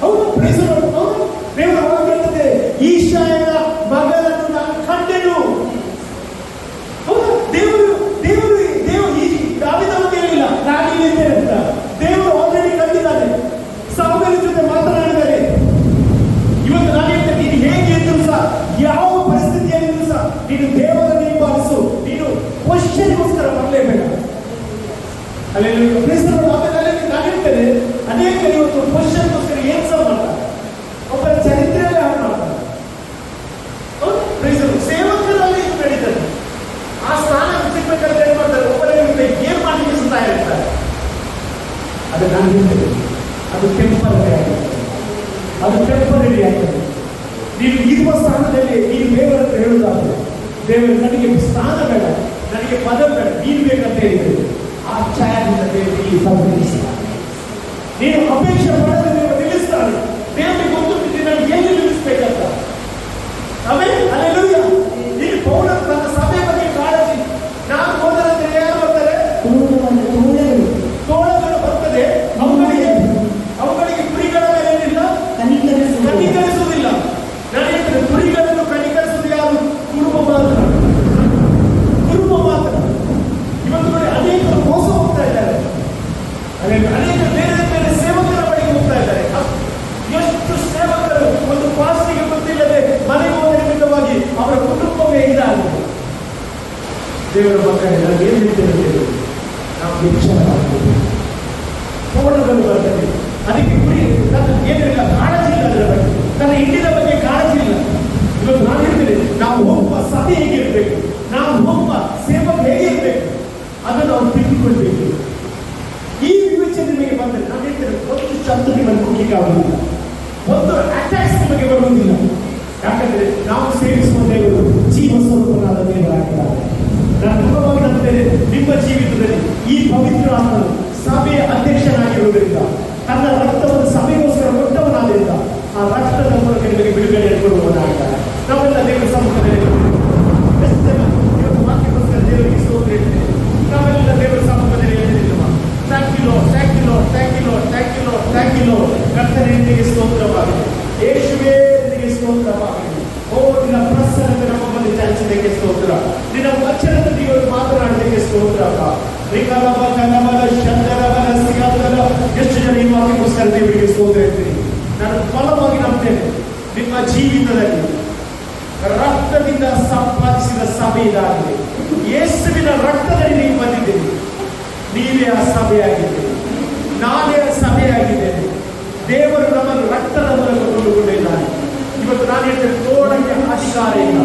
ಹೌದು, praise the Lord. ಹೌದು, ದೇವರ ವಾಕ್ಯ ಹೇಳ್ತದೆ, ಈಶಾಯನ ಮಗನನ್ನು ನಾನು ಕಂಡೆನು. ಹೌದಾ? ದೇವರು ದೇವರು ದೇವರು ಈ ದಾವೀದ ಬಗ್ಗೆ ಹೇಳಿಲ್ಲ, ನಾನು ಇಲ್ಲಿದ್ದೇನೆ ಅಂತ. ದೇವರು ಆಲ್ರೆಡಿ ಕಂಡಿದ್ದಾನೆ, ಸಾಮುವೇಲನ ಜೊತೆ ಮಾತನಾಡಿದ್ದಾರೆ. ಇವತ್ತು ನಾನು ಹೇಳ್ತೇನೆ, ನೀನು ಹೇಗೆ ಇದ್ದರೂ ಸಹ, ಯಾವ ಪರಿಸ್ಥಿತಿಯಲ್ಲಿದ್ದರೂ ಸಹ ನೀನು ದೇವರನ್ನು ಹಿಂಬಾಲಿಸು. ನೀನು ಕ್ವಶನ್ಗೋಸ್ಕರ ಬರಲೇಬೇಡ. ನಾನು ಹೇಳ್ತೇನೆ, ಅನೇಕ ಇವತ್ತು ಕ್ವಶನ್ಗೋಸ್ಕರ ಏನ್ ಸಹ ಮಾಡ್ತಾರೆ, ಒಬ್ಬರ ಚರಿತ್ರೆಯಲ್ಲೇ ಹಾಳು ಮಾಡ್ತಾರೆ. ಸೇವಕರಲ್ಲಿ ಇದು ನಡೀತದೆ. ಆ ಸ್ಥಾನ ಸಿಗ್ಬೇಕಾದ್ರೆ ಏನ್ ಮಾಡ್ತಾರೆ, ಒಬ್ಬರೇ ಏನ್ ಮಾಡಲಿಕ್ಕೆ ಸಹಾಯ ಇರ್ತಾರೆ. ಅದು ನಾನು ಹೇಳ್ತೇನೆ, ಅದು ಟೆಂಪರರಿ ಆಗ್ತದೆ, ಅದು ಟೆಂಪರರಿ ಆಗ್ತದೆ. ನೀನು ಇರುವ ಸ್ಥಾನದಲ್ಲಿ ನೀನು ದೇವರ ಹತ್ರ ಹೇಳುವುದಾದ್ರೆ, ದೇವರು ನನಗೆ ಸ್ಥಾನ ಬೇಡ, ನನಗೆ ಪದ ಬೇಡ, ನೀನು ಬೇಕಂತ ಹೇಳಿದ್ದೇವೆ, ಆ ಛಾಯಾದಿಂದ ದೇವರು ಈ ಸಂಬಂಧಿಸಿದ. ನೀನು ಅಪೇಕ್ಷೆ ಪಡೆದ ದೇವರು ನಿಲ್ಲಿಸ್ತಾನೆ. ದೇವರಿಗೆ ಗೊತ್ತು ನಾನು ಎಲ್ಲಿ ನಿಲ್ಲಿಸ್ಬೇಕಂತ. ಆಮೇಲೆ ಅಲ್ಲೆಲ್ಲೂಯ್ಯ. ನೀನು ಪೌಲ ತನ್ನ ಸಭೆ ಬಗ್ಗೆ ಕಾಳಜಿ, ನಾನು ಹೋದರೆ ಯಾರು ಬರ್ತಾರೆ, ತೋಳಗಳು ಬರ್ತದೆ, ಅವುಗಳಿಗೆ ಕುರಿಗಳ ಮೇಲೆ ಏನಿಲ್ಲ, ಕನಿಕರಿಸುವುದಿಲ್ಲ. ನಾನು ಹೇಳ್ತೇನೆ, ಕುರಿಗಳನ್ನು ಕನಿಕರಿಸುವುದು ಯಾರು? ಕುರುಬ ಮಾತ್ರ. ಇವತ್ತು ನೋಡಿ ಅನೇಕರು ಮೋಸ ಹೋಗ್ತಾ ಇದ್ದಾರೆ, ಅನೇಕ ಬೇರೆ ಬೇರೆ ಸೇವಕರ ಬಳಿಗೆ ಹೋಗ್ತಾ ಇದ್ದಾರೆ. ಎಷ್ಟು ಸೇವಕರು ಒಂದು ಪಾಸ್ಟಿಗೆ ಗೊತ್ತಿಲ್ಲದೆ ಮನೆಗೆ ಹೋದ ನಿಮಿತ್ತವಾಗಿ ಅವರ ಕುಟುಂಬವೇ ಇದಾಗಿದೆ. ದೇವರ ಮಕ್ಕಳೇ, ನಾನು ಏನು ಹೇಳ್ತೇನೆ, ನಾವು ಎಚ್ಚರವಾಗಬೇಕು. ಫೋಟೋಗಳು ಬರ್ತದೆ, ಅದಕ್ಕೆ ಕುರಿ ನನ್ನ ಏನಿಲ್ಲ, ಕಾಳಜಿ ಇಲ್ಲ, ಅದರ ಬಗ್ಗೆ ನನ್ನ ಇಂಡಿನ ಬಗ್ಗೆ ಕಾಳಜಿ ಇಲ್ಲ. ಇವತ್ತು ನಾನು ಹೇಳ್ತೇನೆ, ನಾವು ಹೋಗುವ ಸಭೆ ಹೇಗಿರಬೇಕು, ನಾವು ಹೋಗುವ ಸೇವಕ ಹೇಗಿರಬೇಕು, ಅದನ್ನು ನಾವು ತಿಳಿದುಕೊಳ್ಬೇಕು. ಈ ವಿವೇಚನೆ ನಿಮಗೆ ಬಂದರೆ ನಾನು ಹೇಳ್ತೇನೆ, ಒಂದು ಶಬ್ದ ನಿಮ್ಮನ್ನು ಹೋಗ್ಲಿಕ್ಕೆ ಆಗುವುದಿಲ್ಲ, ಒಂದು ಅಟ್ಯಾಕ್ಸ್ ನಿಮಗೆ ಬರುವುದಿಲ್ಲ. ಯಾಕಂದ್ರೆ ನಾವು ಸೇವಿಸುವ ದೇವರು ಜೀವ ಸ್ವರೂಪನಾದ ದೇವರಾಗಿದ್ದಾರೆ. ನಾನು ತುಂಬವಾಗಿ ನಂಬುತ್ತೇನೆ, ನಿಮ್ಮ ಜೀವಿತದಲ್ಲಿ ಈ ಪವಿತ್ರ ಆತ್ಮನು ಸಭೆಯ ಅಧ್ಯಕ್ಷನಾಗಿರುವುದರಿಂದ, ತನ್ನ ರಕ್ತವನ್ನು ಸಭೆಗೋಸ್ಕರ ಕೊಟ್ಟವನಾದ್ರಿಂದ, ಆ ರಕ್ತದ ಮೂಲಕ ನಿಮಗೆ ಬಿಡುಗಡೆ ಕೊಡುವವನಾಗಿದ್ದಾರೆ. ನಾವೆಲ್ಲ ದೇವರ ಸಮ್ಮುಖದಲ್ಲಿ ಇವತ್ತು ವಾಕ್ಯಕ್ಕೋಸ್ಕರ ದೇವರಿಗೆ ಸ್ತೋತ್ರ ಹೇಳ್ತೇವೆ. ನಾವೆಲ್ಲ ದೇವರ ಸಮ್ಮುಖದಲ್ಲಿ ಹೇಳ್ತಿದ್ದೇವೆ, thank you Lord, thank you Lord, thank you Lord, thank you Lord, thank you Lord. ಕರ್ತನೇ ನಿನಗೆ ಸ್ತೋತ್ರವಾಗಲಿ, ಯೇಸುವೇ ನಿನಗೆ ಸ್ತೋತ್ರವಾಗಲಿ. ಓ, ನಿನ್ನ ಪ್ರಸನ್ನತೆ ನಮ್ಮ ಮೇಲೆ ಚಾಲಿಸಿದ್ದಕ್ಕೆ ಸ್ತೋತ್ರ, ನಿನ್ನ ವಚನದ ದೇವರು ಮಾತನಾಡಿದ್ದಕ್ಕೆ ಸ್ತೋತ್ರ. ಎಷ್ಟು ಜನ ಈ ವಾಕ್ಯಕ್ಕೋಸ್ಕರ ದೇವರಿಗೆ ಸ್ತೋತ್ರ ಹೇಳ್ತೀನಿ. ನಾನು ಬಲವಾಗಿ ನಂಬ್ತೇನೆ, ನಿಮ್ಮ ಜೀವಿತದಲ್ಲಿ ರಕ್ತದಿಂದ ಸಂಪಾದಿಸಿದ ಸಭೆ ಇದಾಗಿದೆ. ಯೇಸುವಿನ ರಕ್ತದಲ್ಲಿ ನೀವು ಬಂದಿದ್ದೀರಿ, ನೀವೇ ಆ ಸಭೆಯಾಗಿದ್ದೀರಿ, ನಾನೇ ಆ ಸಭೆಯಾಗಿದ್ದೇನೆ. ದೇವರು ನಮ್ಮನ್ನು ರಕ್ತದ ಮೂಲಕ ಕೊಂಡುಕೊಂಡಿದ್ದಾನೆ. ಇವತ್ತು ನಾನು ಹೇಳ್ತೇನೆ, ತೋಳಕ್ಕೆ ಅಧಿಕಾರ ಇಲ್ಲ,